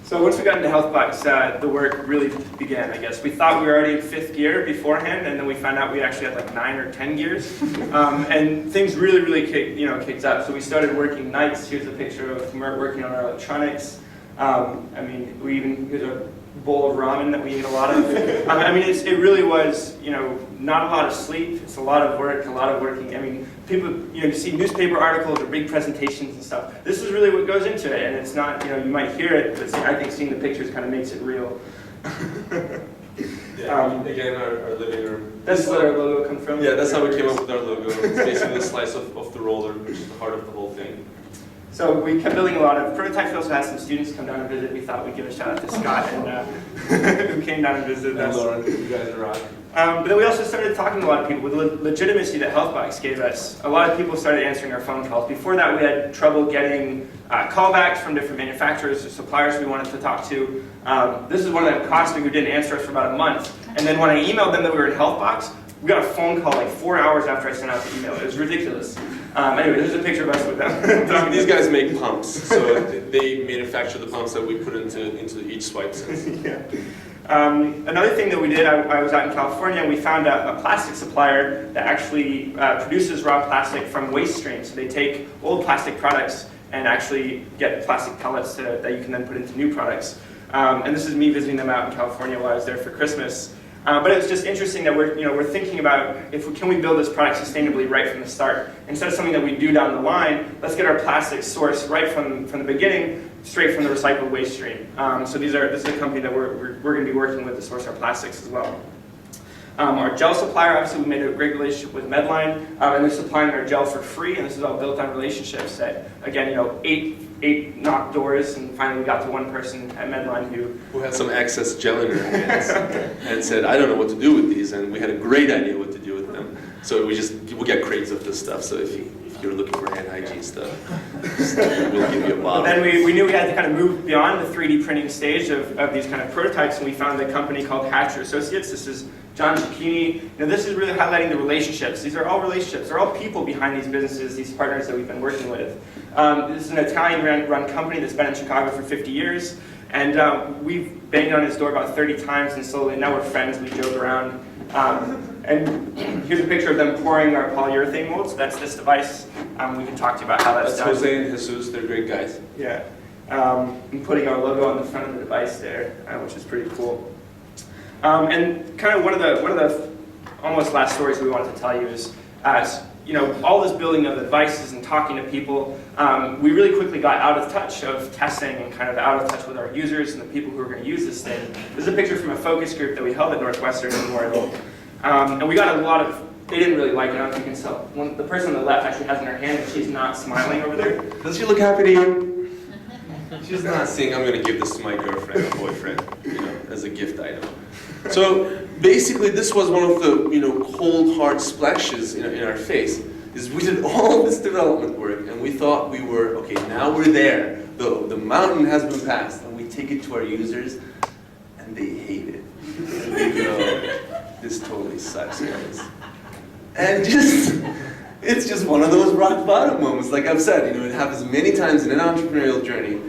B: So once we got into Healthbox, the work really began, I guess. We thought we were already in 5th gear beforehand, and then we found out we actually had like 9 or 10 gears. And things really kicked up. So we started working nights. Here's a picture of Mert working on our electronics. Here's a bowl of ramen that we ate a lot of. It really was, not a lot of sleep. It's a lot of work, a lot of working. People, you see newspaper articles or big presentations and stuff. This is really what goes into it, and it's not, you might hear it, but I think seeing the pictures kind of makes it real.
C: Again, our living room.
B: That's where our logo comes from?
C: Yeah, that's how we came up with our logo. It's basically a slice of the roller, which is the heart of the whole thing.
B: So we kept building a lot of prototypes. We also had some students come down and visit. We thought we'd give a shout out to Scott, and who came down and visited us.
C: And Lauren, you guys are rock.
B: But then we also started talking to a lot of people with the legitimacy that Healthbox gave us. A lot of people started answering our phone calls. Before that, we had trouble getting callbacks from different manufacturers or suppliers we wanted to talk to. This is one of them, Costa, who didn't answer us for about a month. And then when I emailed them that we were in Healthbox, we got a phone call like 4 hours after I sent out the email. It was ridiculous. Anyway, there's a picture of us with them.
C: These guys make pumps, so they manufacture the pumps that we put into each Swipesense.
B: Yeah. Another thing that we did, I was out in California, and we found a plastic supplier that actually produces raw plastic from waste streams. So they take old plastic products and actually get plastic pellets that you can then put into new products. And this is me visiting them out in California while I was there for Christmas. But it's just interesting that we're thinking about can we build this product sustainably right from the start. Instead of something that we do down the line, let's get our plastic sourced right from the beginning, straight from the recycled waste stream. So this is a company that we're going to be working with to source our plastics as well. Our gel supplier, obviously we made a great relationship with Medline, and they're supplying our gel for free, and this is all built on relationships that, again, eight knocked doors, and finally we got to one person at Medline who
C: had some excess gel in her hands and said, I don't know what to do with these, and we had a great idea what to do with them. So we get crates of this stuff, so if you're looking for hand hygiene stuff, we'll give you a bottle.
B: But then we knew we had to kind of move beyond the 3D printing stage of these kind of prototypes, and we found a company called Hatcher Associates. This is John Zucchini. This is really highlighting the relationships. These are all relationships. They're all people behind these businesses, these partners that we've been working with. This is an Italian-run company that's been in Chicago for 50 years, and we've banged on his door about 30 times, and slowly now we're friends. We joke around. And here's a picture of them pouring our polyurethane molds. That's this device. We can talk to you about how that's done.
C: Jose and Jesus, they're great guys.
B: Yeah. And putting our logo on the front of the device there, which is pretty cool. And kind of one of the almost last stories we wanted to tell you is, all this building of the devices and talking to people, we really quickly got out of touch of testing and kind of out of touch with our users and the people who are going to use this thing. This is a picture from a focus group that we held at Northwestern Memorial. And we got a lot of, they didn't really like it, I don't know if you can tell. The person on the left actually has in her hand, and she's not smiling over there.
C: Does she look happy to you? She's not saying, I'm going to give this to my girlfriend or boyfriend, as a gift item. So basically, this was one of the cold, hard splashes in our face. Is we did all this development work, and we thought we were okay. Now we're there. The mountain has been passed, and we take it to our users, and they hate it. And we go, this totally sucks, guys. And it's just one of those rock bottom moments. Like I've said, it happens many times in an entrepreneurial journey.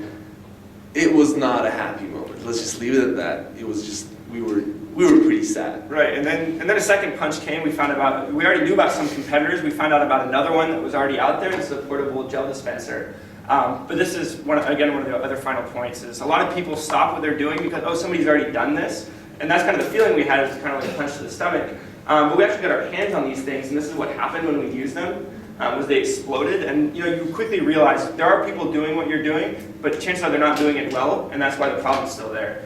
C: It was not a happy moment. Let's just leave it at that. It was just we were pretty sad.
B: Right, and then a second punch came. We already knew about some competitors. We found out about another one that was already out there. It's a portable gel dispenser. But this is one of the other final points. Is a lot of people stop what they're doing because somebody's already done this, and that's kind of the feeling we had. Is kind of like a punch to the stomach. But we actually got our hands on these things, and this is what happened when we used them. Was they exploded, and you quickly realize there are people doing what you're doing, but chances are they're not doing it well, and that's why the problem's still there.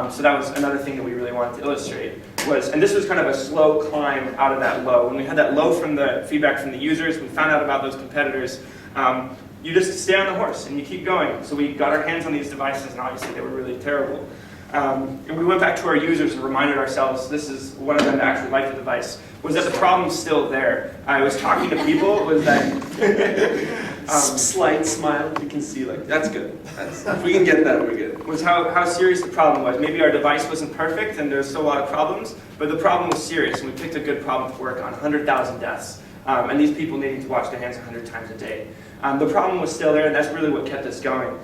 B: So that was another thing that we really wanted to illustrate and this was kind of a slow climb out of that low. When we had that low from the feedback from the users, we found out about those competitors. You just stay on the horse and you keep going. So we got our hands on these devices, and obviously they were really terrible. And we went back to our users and reminded ourselves, this is one of them that actually liked the device, was that the problem's still there. I was talking to people, was that...
C: Slight smile, you can see, like, that's good. If we can get that, we're good.
B: Was how serious the problem was. Maybe our device wasn't perfect and there's still a lot of problems, but the problem was serious, and we picked a good problem to work on, 100,000 deaths. And these people needing to wash their hands 100 times a day. The problem was still there, and that's really what kept us going.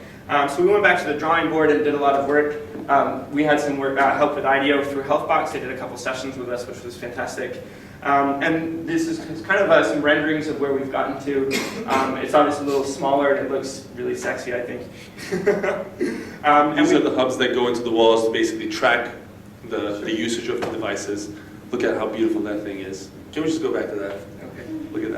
B: So we went back to the drawing board and did a lot of work. We had some work, help with IDEO through Healthbox. They did a couple sessions with us, which was fantastic. And this is kind of some renderings of where we've gotten to. It's obviously a little smaller, and it looks really sexy, I think.
C: These are the hubs that go into the walls to basically track the usage of the devices. Look at how beautiful that thing is. Can we just go back to that?
B: Okay.
C: Look at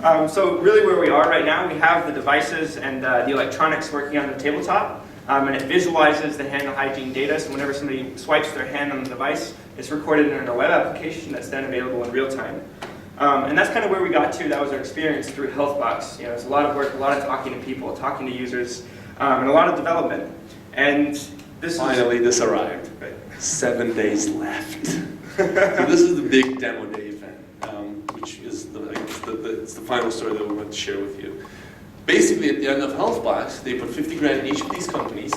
C: that.
B: So really where we are right now, we have the devices and the electronics working on the tabletop, and it visualizes the hand hygiene data, so whenever somebody swipes their hand on the device, it's recorded in a web application that's then available in real time. And that's kind of where we got to. That was our experience through Healthbox. You know, it's a lot of work, a lot of talking to people, talking to users, and a lot of development. And this
C: Finally, this arrived.
B: Right.
C: 7 days left. So this is the big demo day event, which is it's the final story that we want to share with you. Basically, at the end of Healthbox, they put 50 grand in each of these companies,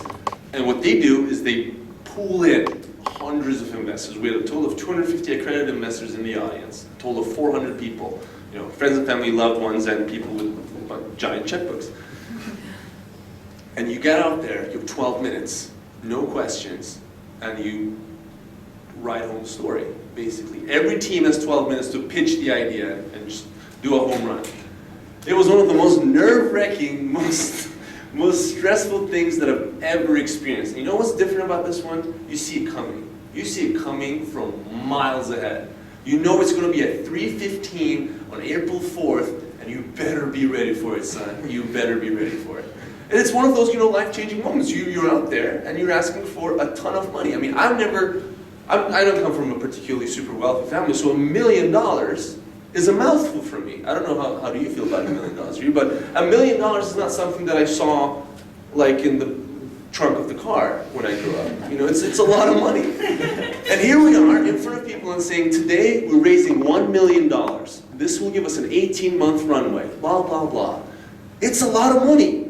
C: and what they do is they pool in hundreds of investors. We had a total of 250 accredited investors in the audience, a total of 400 people, you know, friends and family, loved ones, and people with giant checkbooks. And you get out there, you have 12 minutes, no questions, and you write home the story, basically. Every team has 12 minutes to pitch the idea and just do a home run. It was one of the most nerve-wracking, most stressful things that I've ever experienced. And you know what's different about this one? You see it coming. You see it coming from miles ahead. You know it's going to be at 3:15 on April 4th, and you better be ready for it, son. You better be ready for it. And it's one of those, you know, life-changing moments. You're out there, and you're asking for a ton of money. I mean, I don't come from a particularly super wealthy family, so $1 million is a mouthful for me. I don't know how do you feel about $1 million, Yuri, but $1 million is not something that I saw like in the trunk of the car when I grew up. You know, it's a lot of money. And here we are in front of people and saying, today we're raising $1 million. This will give us an 18-month runway, blah, blah, blah. It's a lot of money.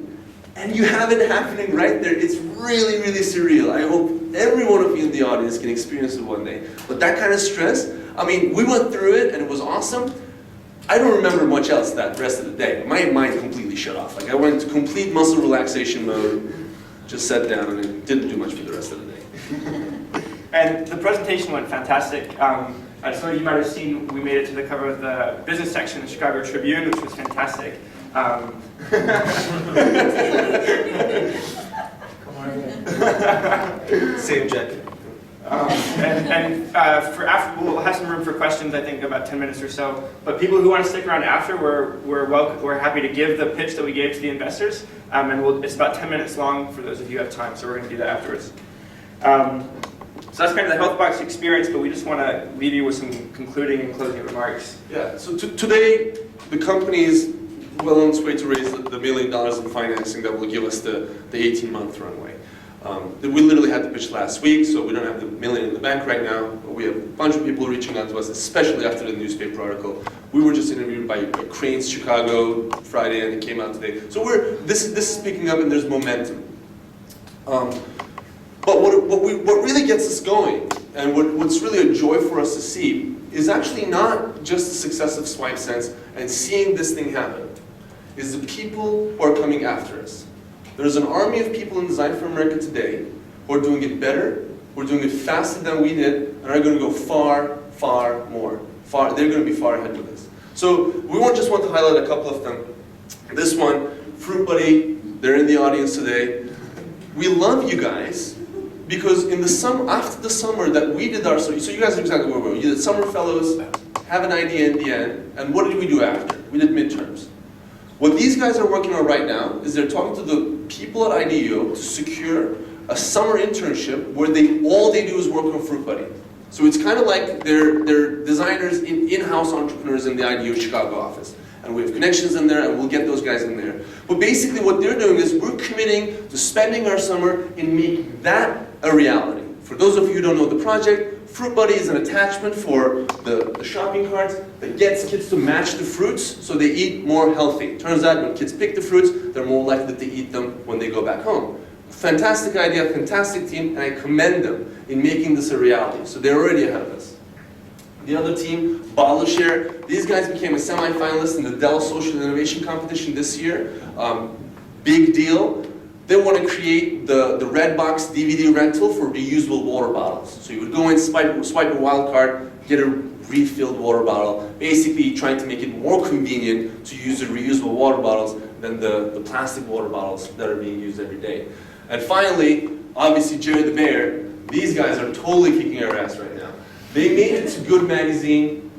C: And you have it happening right there. It's really, really surreal. I hope every one of you in the audience can experience it one day. But that kind of stress, I mean, we went through it and it was awesome. I don't remember much else that rest of the day. My mind completely shut off. Like I went into complete muscle relaxation mode, just sat down and didn't do much for the rest of the day.
B: And the presentation went fantastic. So you might have seen we made it to the cover of the business section of the Chicago Tribune, which was fantastic.
C: Same jacket.
B: For after, we'll have some room for questions, I think, about 10 minutes or so. But people who want to stick around after, we're happy to give the pitch that we gave to the investors. It's about 10 minutes long for those of you who have time, so we're going to do that afterwards. So that's kind of the Healthbox experience, but we just want to leave you with some concluding and closing remarks.
C: Yeah, so today, the company is well on its way to raise the $1 million in financing that will give us the 18-month runway. We literally had the pitch last week, so we don't have the million in the bank right now, but we have a bunch of people reaching out to us, especially after the newspaper article. We were just interviewed by Cranes Chicago Friday, and it came out today. So this is picking up, and there's momentum. But what really gets us going, and what's really a joy for us to see, is actually not just the success of Swipesense and seeing this thing happen, is the people who are coming after us. There's an army of people in Design for America today who are doing it better, who are doing it faster than we did, and are going to go far, far more. They're going to be far ahead with us. So we just want to highlight a couple of them. This one, Fruit Buddy, they're in the audience today. We love you guys because after the summer that we did so you guys are exactly where we were. You did Summer Fellows, have an idea in the end, and what did we do after? We did midterms. What these guys are working on right now is they're talking to the people at IDEO to secure a summer internship where all they do is work on Fruit Buddy. So it's kind of like they're designers, in-house entrepreneurs in the IDU Chicago office. And we have connections in there, and we'll get those guys in there. But basically what they're doing is we're committing to spending our summer in making that a reality. For those of you who don't know the project, Fruit Buddy is an attachment for the shopping carts that gets kids to match the fruits so they eat more healthy. Turns out when kids pick the fruits, they're more likely to eat them when they go back home. Fantastic idea, fantastic team, and I commend them in making this a reality. So they're already ahead of us. The other team, Bala Share, these guys became a semi-finalist in the Dell Social Innovation Competition this year. Big deal. They want to create the Redbox DVD rental for reusable water bottles. So you would go in, swipe a wild card, get a refilled water bottle, basically trying to make it more convenient to use the reusable water bottles than the plastic water bottles that are being used every day. And finally, obviously Jer the Bear, these guys are totally kicking our ass right now. They made it to Good Magazine.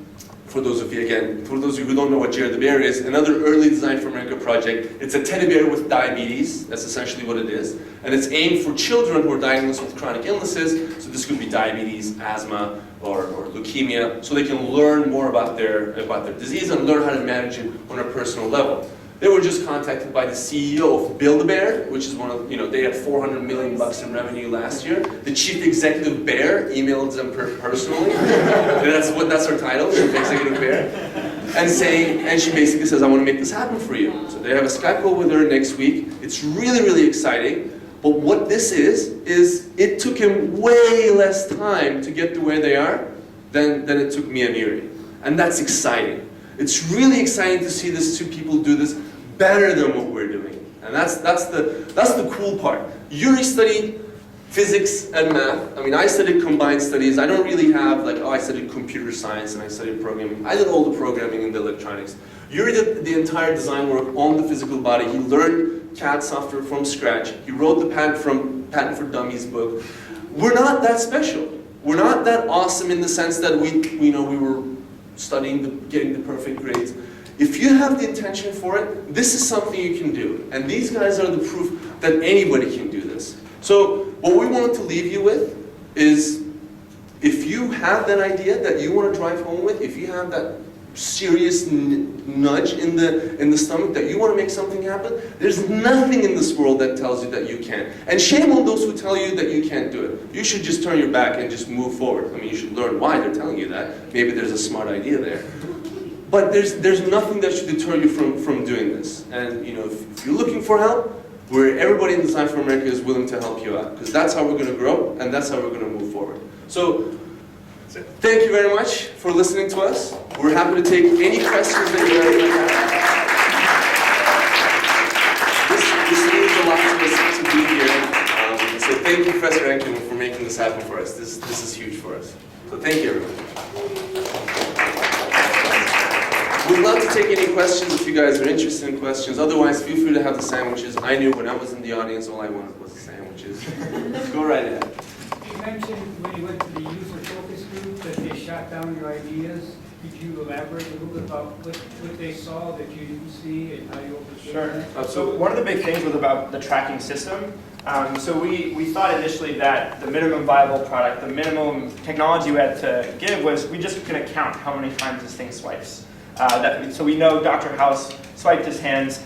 C: For those of you who don't know what Jer the Bear is, another early Design for America project. It's a teddy bear with diabetes. That's essentially what it is. And it's aimed for children who are diagnosed with chronic illnesses. So this could be diabetes, asthma, or leukemia. So they can learn more about their disease and learn how to manage it on a personal level. They were just contacted by the CEO of Build a Bear, which is one of, they had $400 million in revenue last year. The chief executive bear emailed them personally. That's her title, chief executive bear. And she basically says, I want to make this happen for you. So they have a Skype call with her next week. It's really, really exciting. But what this is it took him way less time to get to where they are than it took me and Yuri. And that's exciting. It's really exciting to see these two people do this better than what we're doing. And that's the cool part. Yuri studied physics and math. I mean, I studied combined studies. I don't really have I studied computer science and I studied programming. I did all the programming in the electronics. Yuri did the entire design work on the physical body. He learned CAD software from scratch. He wrote the Patent for Dummies book. We're not that special. We're not that awesome in the sense that we were studying, getting the perfect grades. If you have the intention for it, this is something you can do. And these guys are the proof that anybody can do this. So what we want to leave you with is, if you have that idea that you want to drive home with, if you have that serious nudge in the stomach that you want to make something happen, there's nothing in this world that tells you that you can't. And shame on those who tell you that you can't do it. You should just turn your back and just move forward. I mean, you should learn why they're telling you that. Maybe there's a smart idea there. But there's nothing that should deter you from doing this. And if you're looking for help, everybody in Design for America is willing to help you out, because that's how we're going to grow and that's how we're going to move forward. So thank you very much for listening to us. We're happy to take any questions that you guys might have. This means a lot to us to be here. So thank you, Professor Enkin, for making this happen for us. This is huge for us. So thank you, everyone. We'd love to take any questions if you guys are interested in questions. Otherwise, feel free to have the sandwiches. I knew when I was in the audience, all I wanted was the sandwiches. Go right ahead.
D: You mentioned when you went to the user focus group that they shot down your ideas. Could you elaborate a little bit about what they saw that you didn't see and how you overcame that?
B: So one of the big things was about the tracking system. So we thought initially that the minimum viable product, the minimum technology we had to give was we just going to count how many times this thing swipes. So we know Dr. House swiped his hands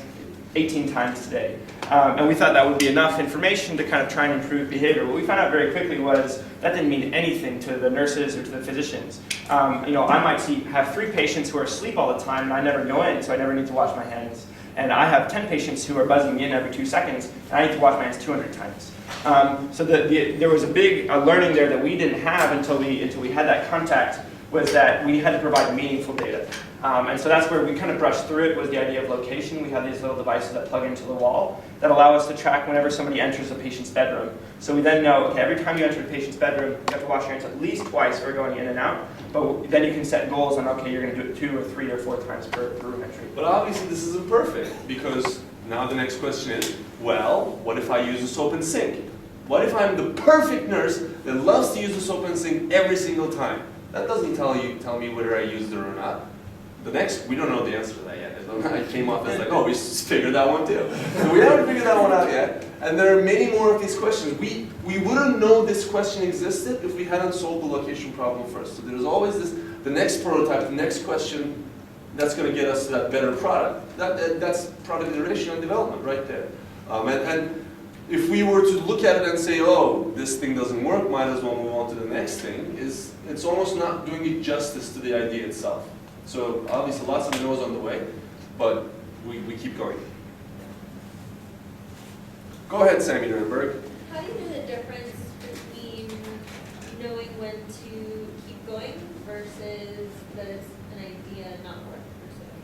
B: 18 times today. And we thought that would be enough information to kind of try and improve behavior. What we found out very quickly was that didn't mean anything to the nurses or to the physicians. I might have 3 patients who are asleep all the time and I never go in, so I never need to wash my hands. And I have 10 patients who are buzzing me in every 2 seconds, and I need to wash my hands 200 times. So there was a big learning there that we didn't have until we had that contact, was that we had to provide meaningful data. And so that's where we kind of brushed through it, was the idea of location. We have these little devices that plug into the wall that allow us to track whenever somebody enters a patient's bedroom. So we then know, okay, every time you enter a patient's bedroom, you have to wash your hands at least twice for going in and out. But then you can set goals on, okay, you're going to do it 2 or 3 or 4 times per room entry.
C: But obviously this isn't perfect, because now the next question is, well, what if I use a soap and sink? What if I'm the perfect nurse that loves to use a soap and sink every single time? That doesn't tell me whether I used it or not. The next, we don't know the answer to that yet. I came off as like, oh, we figured that one too. So we haven't figured that one out yet. And there are many more of these questions. We wouldn't know this question existed if we hadn't solved the location problem first. So there's always this, the next prototype, the next question that's going to get us to that better product. That's product iteration and development right there. And if we were to look at it and say, oh, this thing doesn't work, might as well move on to the next thing, it's almost not doing it justice to the idea itself. So obviously lots of no's on the way, but we keep going. Go ahead, Sammy Nuremberg.
E: How do you know the difference between knowing when to keep going versus that it's an idea not worth pursuing?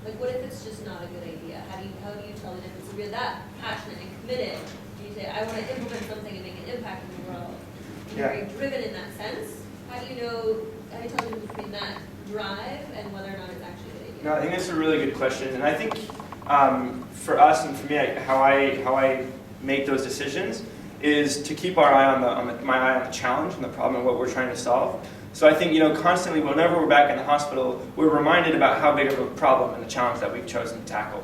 E: Like, what if it's just not a good idea? How do you tell the difference? If you're that passionate and committed, and you say, I want to implement something and make an impact in the world, and you're very driven in that sense, how do you tell the difference between that drive and whether or not it's actually a good idea?
B: No, I think that's a really good question, and I think for us and for me, how I make those decisions is to keep our eye on my eye on the challenge and the problem and what we're trying to solve. So I think constantly, whenever we're back in the hospital, we're reminded about how big of a problem and the challenge that we've chosen to tackle.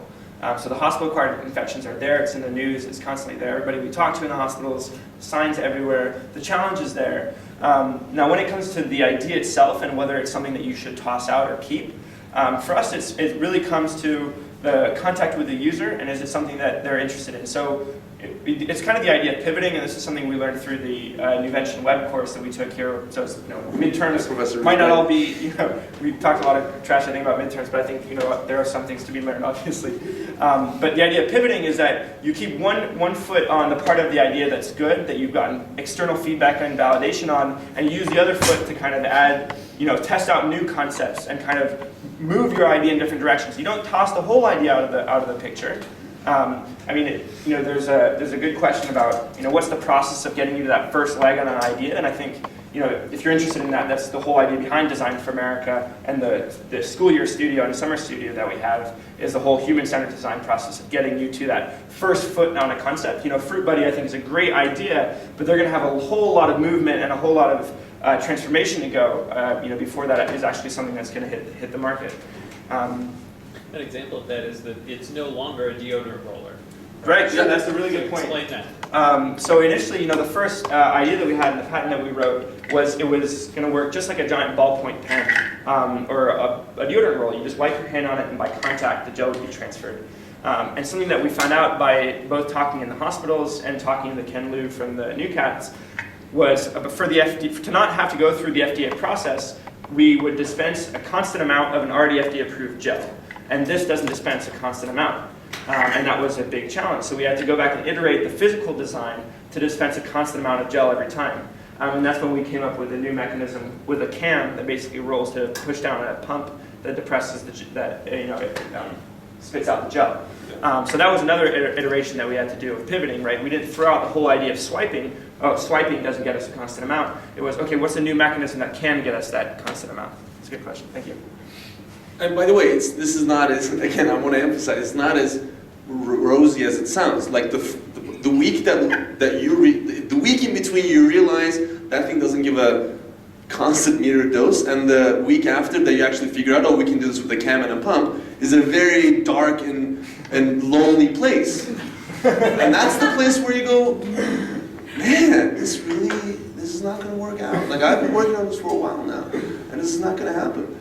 B: So the hospital-acquired infections are there. It's in the news. It's constantly there. Everybody we talk to in the hospitals, signs everywhere. The challenge is there. Now, when it comes to the idea itself and whether it's something that you should toss out or keep, for us, it really comes to the contact with the user, and is it something that they're interested in. So it's kind of the idea of pivoting, and this is something we learned through the Nuvention web course that we took here. So it's, midterms might not all be, we talked a lot of trash, I think, about midterms, but I think, there are some things to be learned, obviously. But the idea of pivoting is that you keep one foot on the part of the idea that's good, that you've gotten external feedback and validation on, and you use the other foot to kind of add, test out new concepts and kind of move your idea in different directions. You don't toss the whole idea out of the picture. There's a good question about, what's the process of getting you to that first leg on an idea, and I think, if you're interested in that, that's the whole idea behind Design for America and the school year studio and summer studio that we have, is the whole human-centered design process of getting you to that first foot on a concept. Fruit Buddy, I think, is a great idea, but they're going to have a whole lot of movement and a whole lot of transformation to go, before that is actually something that's going to hit the market.
A: An example of that is that it's no longer a deodorant roller.
B: Right, yeah, that's a really good point.
A: Explain that.
B: So initially, the first idea that we had in the patent that we wrote was it was going to work just like a giant ballpoint pen or a deodorant roll. You just wipe your hand on it, and by contact, the gel would be transferred. And something that we found out by both talking in the hospitals and talking to Ken Liu from the New Cats was for the FDA, to not have to go through the FDA process, we would dispense a constant amount of an already FDA-approved gel. And this doesn't dispense a constant amount. And that was a big challenge. So we had to go back and iterate the physical design to dispense a constant amount of gel every time. And that's when we came up with a new mechanism with a cam that basically rolls to push down a pump that depresses spits out the gel. So that was another iteration that we had to do of pivoting, right? We didn't throw out the whole idea of swiping. Oh, swiping doesn't get us a constant amount. It was, okay, what's a new mechanism that can get us that constant amount? That's a good question. Thank you.
C: And by the way, this is not as, again, I want to emphasize, it's not as rosy as it sounds. Like the week the week in between you realize that thing doesn't give a constant meter dose, and the week after that you actually figure out, oh, we can do this with a cam and a pump, is a very dark and lonely place. And that's the place where you go, man, this is not going to work out. Like, I've been working on this for a while now, and this is not going to happen.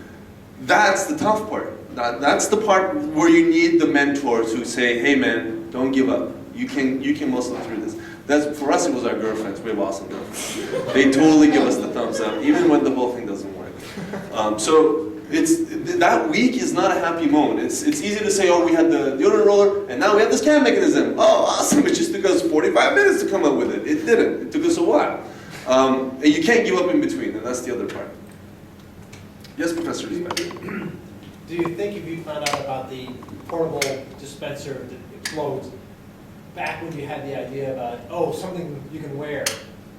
C: That's the tough part. That's the part where you need the mentor to say, hey man, don't give up. You can muscle through this. For us, it was our girlfriends. We have awesome girlfriends. They totally give us the thumbs up, even when the whole thing doesn't work. So that week is not a happy moment. It's easy to say, oh, we had the deodorant roller, and now we have this cam mechanism. Oh, awesome. It just took us 45 minutes to come up with it. It didn't. It took us a while. And you can't give up in between, and that's the other part. Yes, Professor.
F: Do you think if you found out about the portable dispenser that explodes, back when you had the idea about, oh, something you can wear,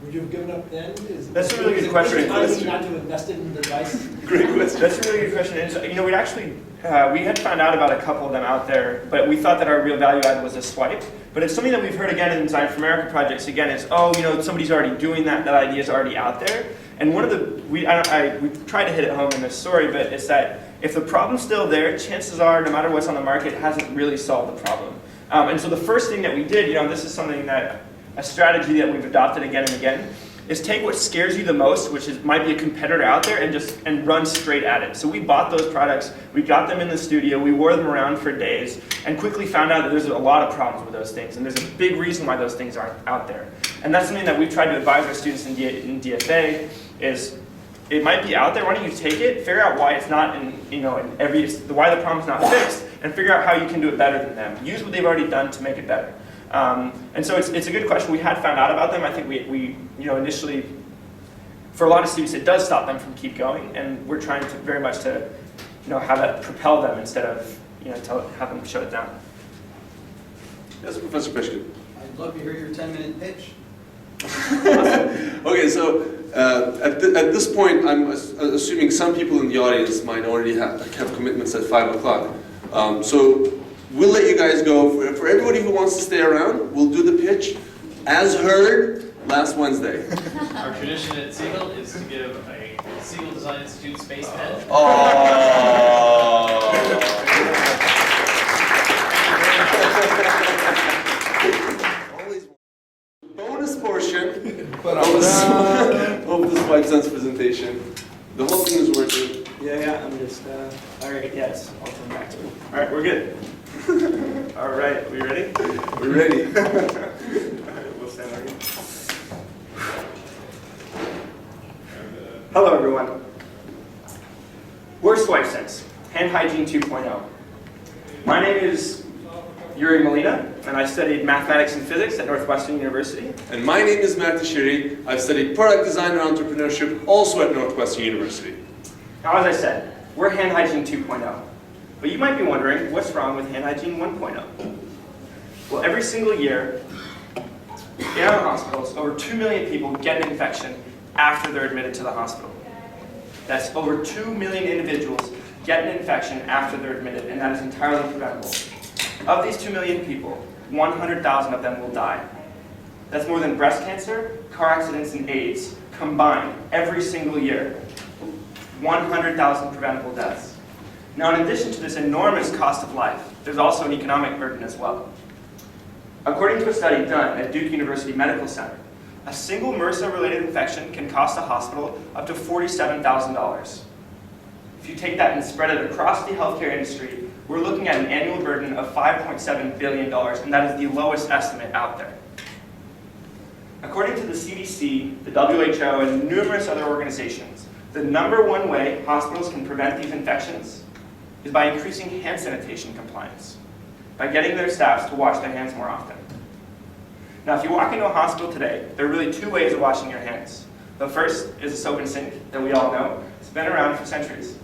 F: would you have given up then?
B: That's a really good question.
F: Not to have invested in the device?
B: Great question. That's a really good question. And, we'd actually, we had found out about a couple of them out there, but we thought that our real value add was a swipe. But it's something that we've heard again in Design for America projects. Again, is, oh, somebody's already doing that. That idea is already out there. And one of the, we tried to hit it home in this story, but it's that if the problem's still there, chances are, no matter what's on the market, it hasn't really solved the problem. And so the first thing that we did, this is something that, a strategy that we've adopted again and again, is take what scares you the most, which might be a competitor out there, and run straight at it. So we bought those products, we got them in the studio, we wore them around for days, and quickly found out that there's a lot of problems with those things, and there's a big reason why those things aren't out there. And that's something that we've tried to advise our students in DFA, is it might be out there, why don't you take it, figure out why it's not why the problem's not fixed, and figure out how you can do it better than them. Use what they've already done to make it better. And so it's a good question. We had found out about them. I think we initially, for a lot of students, it does stop them from keep going, and we're trying to very much to, have that propel them instead of, have them shut it down.
C: Yes, Professor Peshkin.
G: I'd love to hear your 10-minute pitch.
C: Okay, so at this point, I'm assuming some people in the audience might already have commitments at 5 o'clock. So we'll let you guys go. For everybody who wants to stay around, we'll do the pitch as heard last Wednesday.
A: Our tradition at Segal is to give a Segal Design Institute space pen.
C: Bonus portion of the Swipesense presentation. The whole thing is working.
B: Yeah, I'm just, all right, yes, I'll turn back to it. All right, we're good. All right, we ready?
C: We're ready.
B: All right, we'll stand there again. Hello, everyone. We're Swipesense, Hand Hygiene 2.0. My name is Yuri, and I studied mathematics and physics at Northwestern University.
C: And my name is Mert. I've studied product design and entrepreneurship also at Northwestern University.
B: Now, as I said, we're Hand Hygiene 2.0. But you might be wondering, what's wrong with Hand Hygiene 1.0? Well, every single year, in our hospitals, over 2 million people get an infection after they're admitted to the hospital. That's over 2 million individuals get an infection after they're admitted, and that is entirely preventable. Of these 2 million people, 100,000 of them will die. That's more than breast cancer, car accidents, and AIDS combined every single year. 100,000 preventable deaths. Now, in addition to this enormous cost of life, there's also an economic burden as well. According to a study done at Duke University Medical Center, a single MRSA-related infection can cost a hospital up to $47,000. If you take that and spread it across the healthcare industry, we're looking at an annual burden of $5.7 billion, and that is the lowest estimate out there. According to the CDC, the WHO, and numerous other organizations, the #1 way hospitals can prevent these infections is by increasing hand sanitation compliance, by getting their staffs to wash their hands more often. Now, if you walk into a hospital today, there are really 2 ways of washing your hands. The first is a soap and sink that we all know. It's been around for centuries.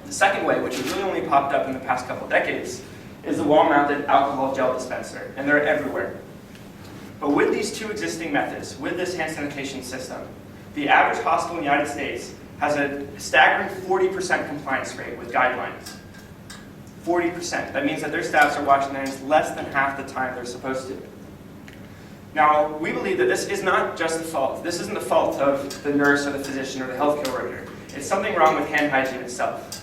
B: The second way, which has really only popped up in the past couple decades, is the wall-mounted alcohol gel dispenser, and they're everywhere. But with these 2 existing methods, with this hand sanitation system, the average hospital in the United States has a staggering 40% compliance rate with guidelines. 40%. That means that their staffs are washing their hands less than half the time they're supposed to. Now, we believe that this is not just the fault. This isn't the fault of the nurse or the physician or the healthcare worker. It's something wrong with hand hygiene itself.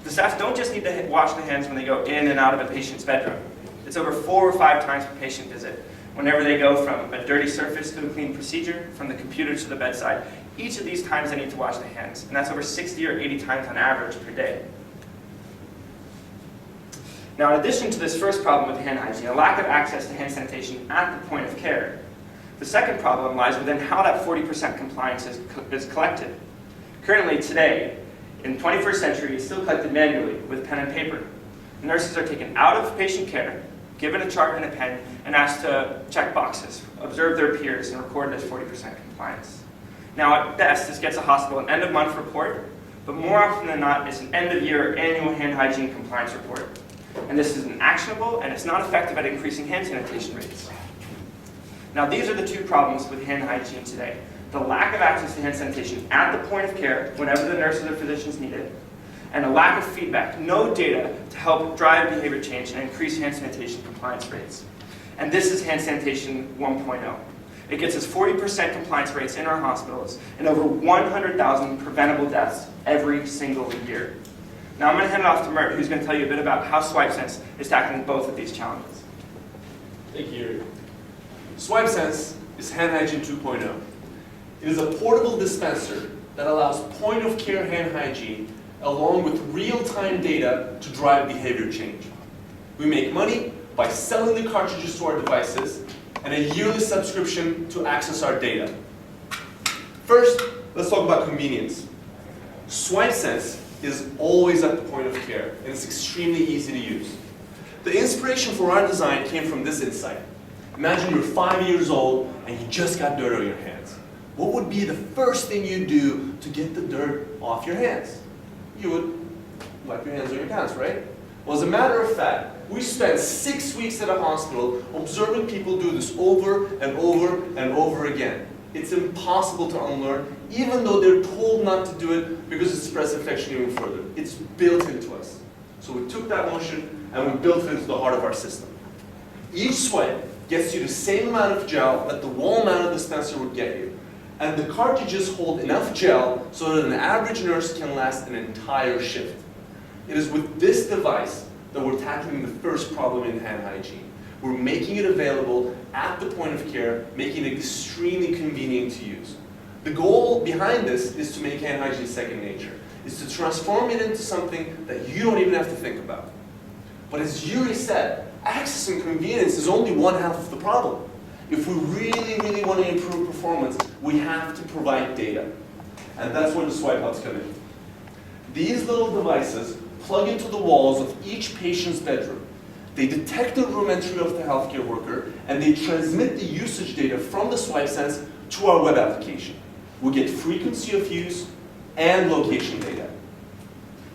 B: The staff don't just need to wash their hands when they go in and out of a patient's bedroom. It's over 4 or 5 times per patient visit. Whenever they go from a dirty surface to a clean procedure, from the computer to the bedside, each of these times they need to wash their hands, and that's over 60 or 80 times on average per day. Now, in addition to this first problem with hand hygiene, a lack of access to hand sanitation at the point of care, the second problem lies within how that 40% compliance is collected. Currently, today, in the 21st century, it's still collected manually with pen and paper. Nurses are taken out of patient care, given a chart and a pen, and asked to check boxes, observe their peers, and record this 40% compliance. Now, at best, this gets a hospital an end-of-month report, but more often than not, it's an end-of-year annual hand hygiene compliance report. And this isn't actionable, and it's not effective at increasing hand sanitation rates. Now, these are the 2 problems with hand hygiene today. The lack of access to hand sanitation at the point of care, whenever the nurses or physicians need it, and a lack of feedback, no data to help drive behavior change and increase hand sanitation compliance rates. And this is hand sanitation 1.0. It gets us 40% compliance rates in our hospitals and over 100,000 preventable deaths every single year. Now I'm going to hand it off to Mert, who's going to tell you a bit about how Swipesense is tackling both of these challenges.
C: Thank you, Yuri. Swipesense is Hand Hygiene 2.0. It is a portable dispenser that allows point-of-care hand hygiene along with real-time data to drive behavior change. We make money by selling the cartridges to our devices and a yearly subscription to access our data. First, let's talk about convenience. Swipesense is always at the point of care, and it's extremely easy to use. The inspiration for our design came from this insight. Imagine you're 5 years old and you just got dirt on your hands. What would be the first thing you'd do to get the dirt off your hands? You would wipe your hands on your pants, right? Well, as a matter of fact, we spent 6 weeks at a hospital observing people do this over and over and over again. It's impossible to unlearn, even though they're told not to do it because it spreads infection even further. It's built into us. So we took that motion and we built it into the heart of our system. Each swipe gets you the same amount of gel that the wall-mounted dispenser would get you. And the cartridges hold enough gel so that an average nurse can last an entire shift. It is with this device that we're tackling the first problem in hand hygiene. We're making it available at the point of care, making it extremely convenient to use. The goal behind this is to make hand hygiene second nature, is to transform it into something that you don't even have to think about. But as Yuri said, access and convenience is only one half of the problem. If we really, really want to improve performance, we have to provide data. And that's where the swipe hubs come in. These little devices plug into the walls of each patient's bedroom. They detect the room entry of the healthcare worker, and they transmit the usage data from the Swipesense to our web application. We get frequency of use and location data.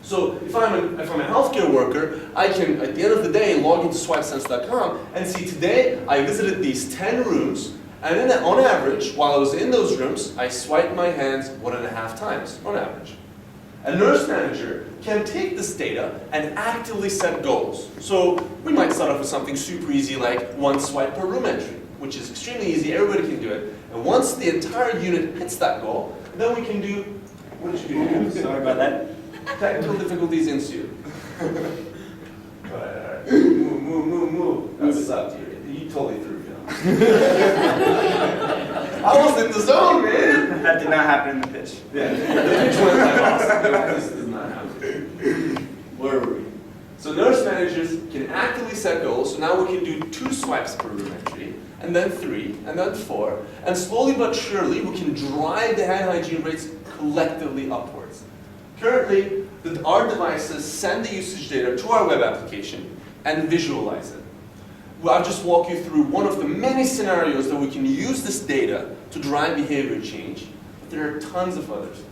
C: So if I'm a healthcare worker, I can, at the end of the day, log into swipesense.com and see today I visited these 10 rooms, and on average, while I was in those rooms, I swiped my hands 1.5 times, on average. A nurse manager can take this data and actively set goals. So we might start off with something super easy like 1 swipe per room entry, which is extremely easy, everybody can do it. And once the entire unit hits that goal, then we can do, what did you do?
B: Sorry about that.
C: Technical difficulties ensue. Alright. Move. That sucked, Yuri. You totally threw me off. I was in the zone, man!
B: That did not happen in the pitch.
C: Yeah, the pitch went like awesome. This does not happen. Where were we? So nurse managers can actively set goals, so now we can do 2 swipes per room entry, and then 3, and then 4, and slowly but surely we can drive the hand hygiene rates collectively upwards. Currently, our devices send the usage data to our web application and visualize it. Well, I'll just walk you through one of the many scenarios that we can use this data to drive behavior change, but there are tons of others.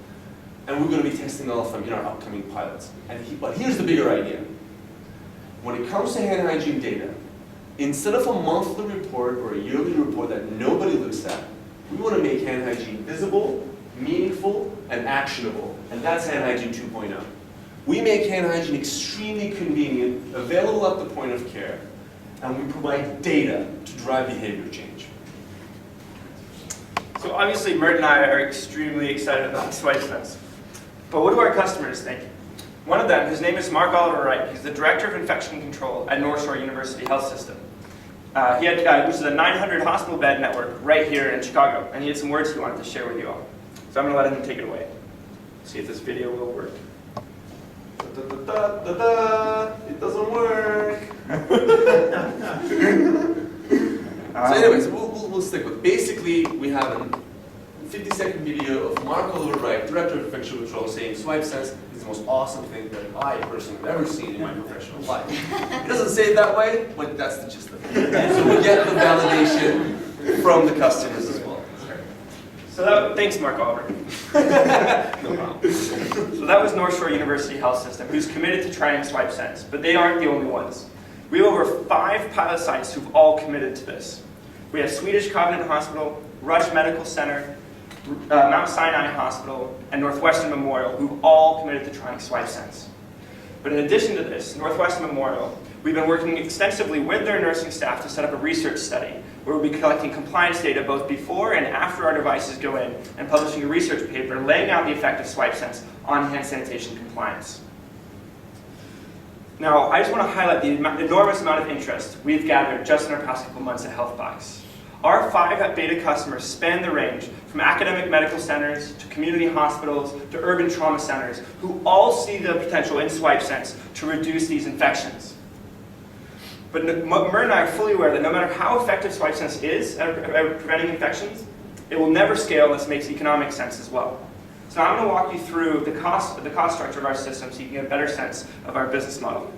C: And we're going to be testing all of them in our upcoming pilots. But here's the bigger idea. When it comes to hand hygiene data, instead of a monthly report or a yearly report that nobody looks at, we want to make hand hygiene visible, meaningful, and actionable. And that's Hand Hygiene 2.0. We make hand hygiene extremely convenient, available at the point of care, and we provide data to drive behavior change.
B: So obviously, Mert and I are extremely excited about Swipesense. But what do our customers think? One of them, his name is Mark Oliver Wright. He's the Director of Infection Control at North Shore University Health System. Which is a 900 hospital bed network right here in Chicago, and he had some words he wanted to share with you all. So I'm going to let him take it away. See if this video will work.
C: It doesn't work. So anyways, we'll stick with it. Basically, we have a 50-second video of Mark Oliver Wright, Director of Infection Control, saying Swipesense is the most awesome thing that I personally have ever seen in my professional life. He doesn't say it that way, but that's the gist of it. So we get the validation from the customers as well.
B: So thanks, Mark Oliver.
C: No problem.
B: So that was North Shore University Health System, who's committed to trying Swipesense, but they aren't the only ones. We have over 5 pilot sites who've all committed to this. We have Swedish Covenant Hospital, Rush Medical Center, Mount Sinai Hospital, and Northwestern Memorial, who've all committed to trying Swipesense. But in addition to this, Northwestern Memorial, we've been working extensively with their nursing staff to set up a research study where we'll be collecting compliance data both before and after our devices go in and publishing a research paper laying out the effect of Swipesense on hand sanitation compliance. Now, I just want to highlight the enormous amount of interest we've gathered just in our past couple months at Healthbox. Our 5 beta customers span the range from academic medical centers to community hospitals to urban trauma centers who all see the potential in Swipesense to reduce these infections. But Mert and I are fully aware that no matter how effective Swipesense is at preventing infections, it will never scale unless it makes economic sense as well. So now I'm going to walk you through the cost structure of our system so you can get a better sense of our business model.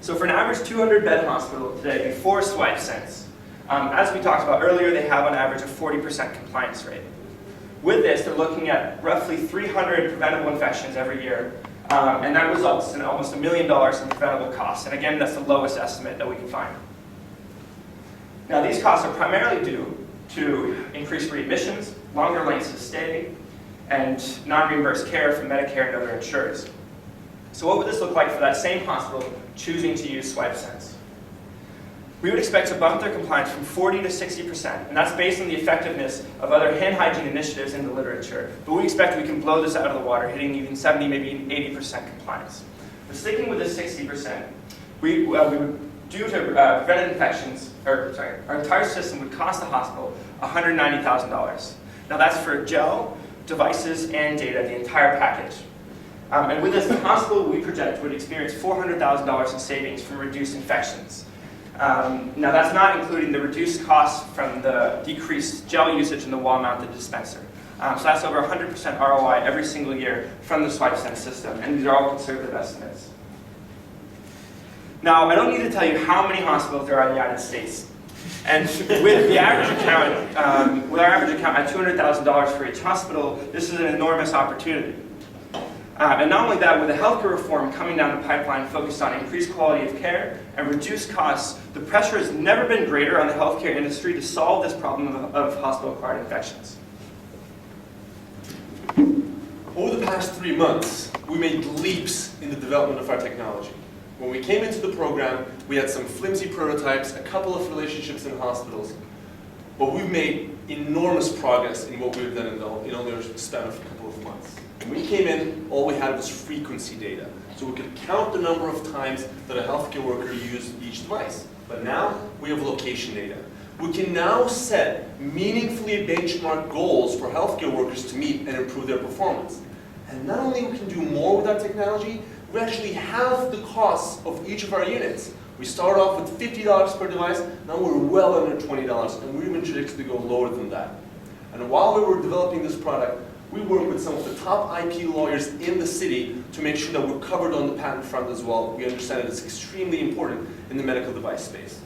B: So for an average 200-bed hospital today before Swipesense, as we talked about earlier, they have on average a 40% compliance rate. With this, they're looking at roughly 300 preventable infections every year, and that results in almost $1 million in preventable costs. And again, that's the lowest estimate that we can find. Now, these costs are primarily due to increased readmissions, longer lengths of stay, and non-reimbursed care from Medicare and other insurers. So what would this look like for that same hospital choosing to use Swipesense? We would expect to bump their compliance from 40 to 60%, and that's based on the effectiveness of other hand hygiene initiatives in the literature. But we expect we can blow this out of the water, hitting even 70, maybe 80% compliance. But sticking with this 60%, we would, due to prevented infections, our entire system would cost the hospital $190,000. Now that's for gel, devices, and data, the entire package. And with this, the hospital, we project, would experience $400,000 in savings from reduced infections. Now that's not including the reduced costs from the decreased gel usage in the wall-mounted dispenser. So that's over 100% ROI every single year from the Swipesense system, and these are all conservative estimates. Now, I don't need to tell you how many hospitals there are in the United States. And with the average account, with our average account at $200,000 for each hospital, this is an enormous opportunity. And not only that, with the healthcare reform coming down the pipeline focused on increased quality of care and reduced costs, the pressure has never been greater on the healthcare industry to solve this problem of hospital-acquired infections.
C: Over the past 3 months, we made leaps in the development of our technology. When we came into the program, we had some flimsy prototypes, a couple of relationships in hospitals, but we've made enormous progress in what we've done in only a span of a couple of months. When we came in, all we had was frequency data. So we could count the number of times that a healthcare worker used each device. But now, we have location data. We can now set meaningfully benchmark goals for healthcare workers to meet and improve their performance. And not only we can do more with that technology, we actually have the costs of each of our units. We start off with $50 per device, now we're well under $20, and we're even predicted to go lower than that. And while we were developing this product, we worked with some of the top IP lawyers in the city to make sure that we're covered on the patent front as well. We understand that it's extremely important in the medical device space.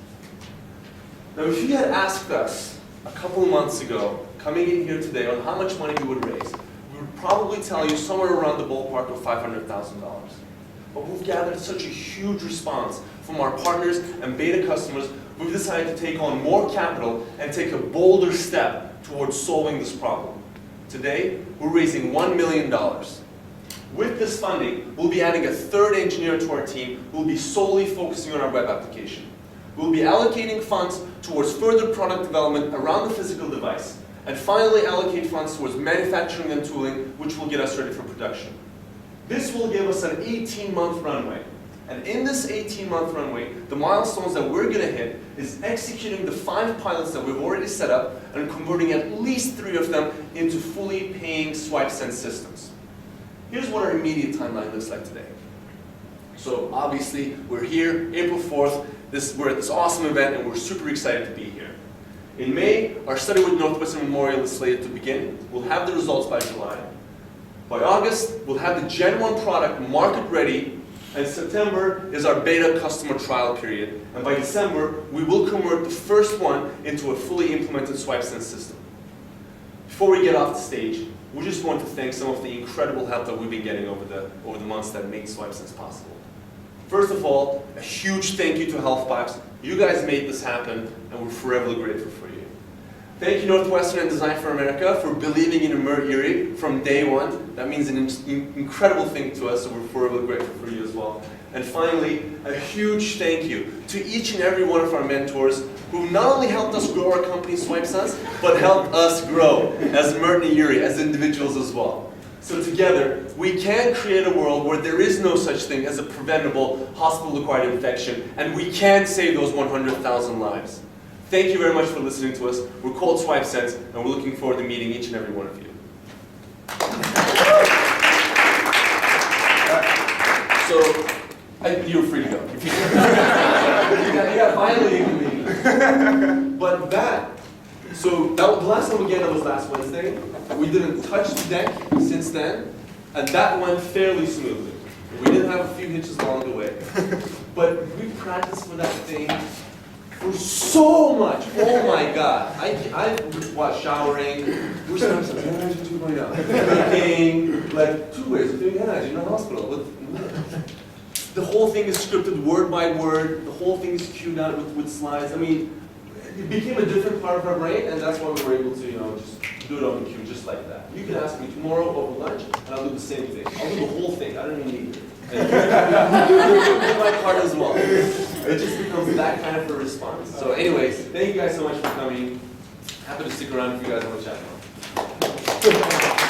C: Now, if you had asked us a couple of months ago, coming in here today, on how much money we would raise, we would probably tell you somewhere around the ballpark of $500,000. But we've gathered such a huge response from our partners and beta customers, we've decided to take on more capital and take a bolder step towards solving this problem. Today, we're raising $1 million. With this funding, we'll be adding a third engineer to our team who will be solely focusing on our web application. We'll be allocating funds towards further product development around the physical device, and finally allocate funds towards manufacturing and tooling, which will get us ready for production. This will give us an 18-month runway. And in this 18-month runway, the milestones that we're going to hit is executing the 5 pilots that we've already set up and converting at least 3 of them into fully paying Swipesense systems. Here's what our immediate timeline looks like today. So obviously, we're here, April 4th, we're at this awesome event, and we're super excited to be here. In May, our study with Northwestern Memorial is slated to begin. We'll have the results by July. By August, we'll have the Gen 1 product market ready, and September is our beta customer trial period. And by December, we will convert the first one into a fully implemented Swipesense system. Before we get off the stage, we just want to thank some of the incredible help that we've been getting over the months that make Swipesense possible. First of all, a huge thank you to Healthbox. You guys made this happen, and we're forever grateful for you. Thank you, Northwestern and Design for America, for believing in Mert Yuri from day one. That means an incredible thing to us, so we're forever grateful for you as well. And finally, a huge thank you to each and every one of our mentors who not only helped us grow our company Swipesense, but helped us grow as Mert and Yuri, as individuals as well. So together, we can create a world where there is no such thing as a preventable hospital-acquired infection, and we can save those 100,000 lives. Thank you very much for listening to us. We're called Swipesense, and we're looking forward to meeting each and every one of you. So, you're free to go. Yeah, finally you can leave. But the last time again, that was last Wednesday. We didn't touch the deck since then, and that went fairly smoothly. We did have a few hitches along the way. But we practiced for that thing for so much. Oh my God. I was showering, we're sometimes like, energy 2.0. Cooking, like 2 ways of doing energy in the hospital. The whole thing is scripted word by word. The whole thing is queued out with slides. I mean, it became a different part of our brain, and that's why we were able to, just do it on the cue, just like that. You can ask me tomorrow over lunch, and I'll do the same thing. I'll do the whole thing. I don't even need it. And you do my part as well. It just becomes that kind of a response. So anyways, thank you guys so much for coming. Happy to stick around if you guys want to chat more.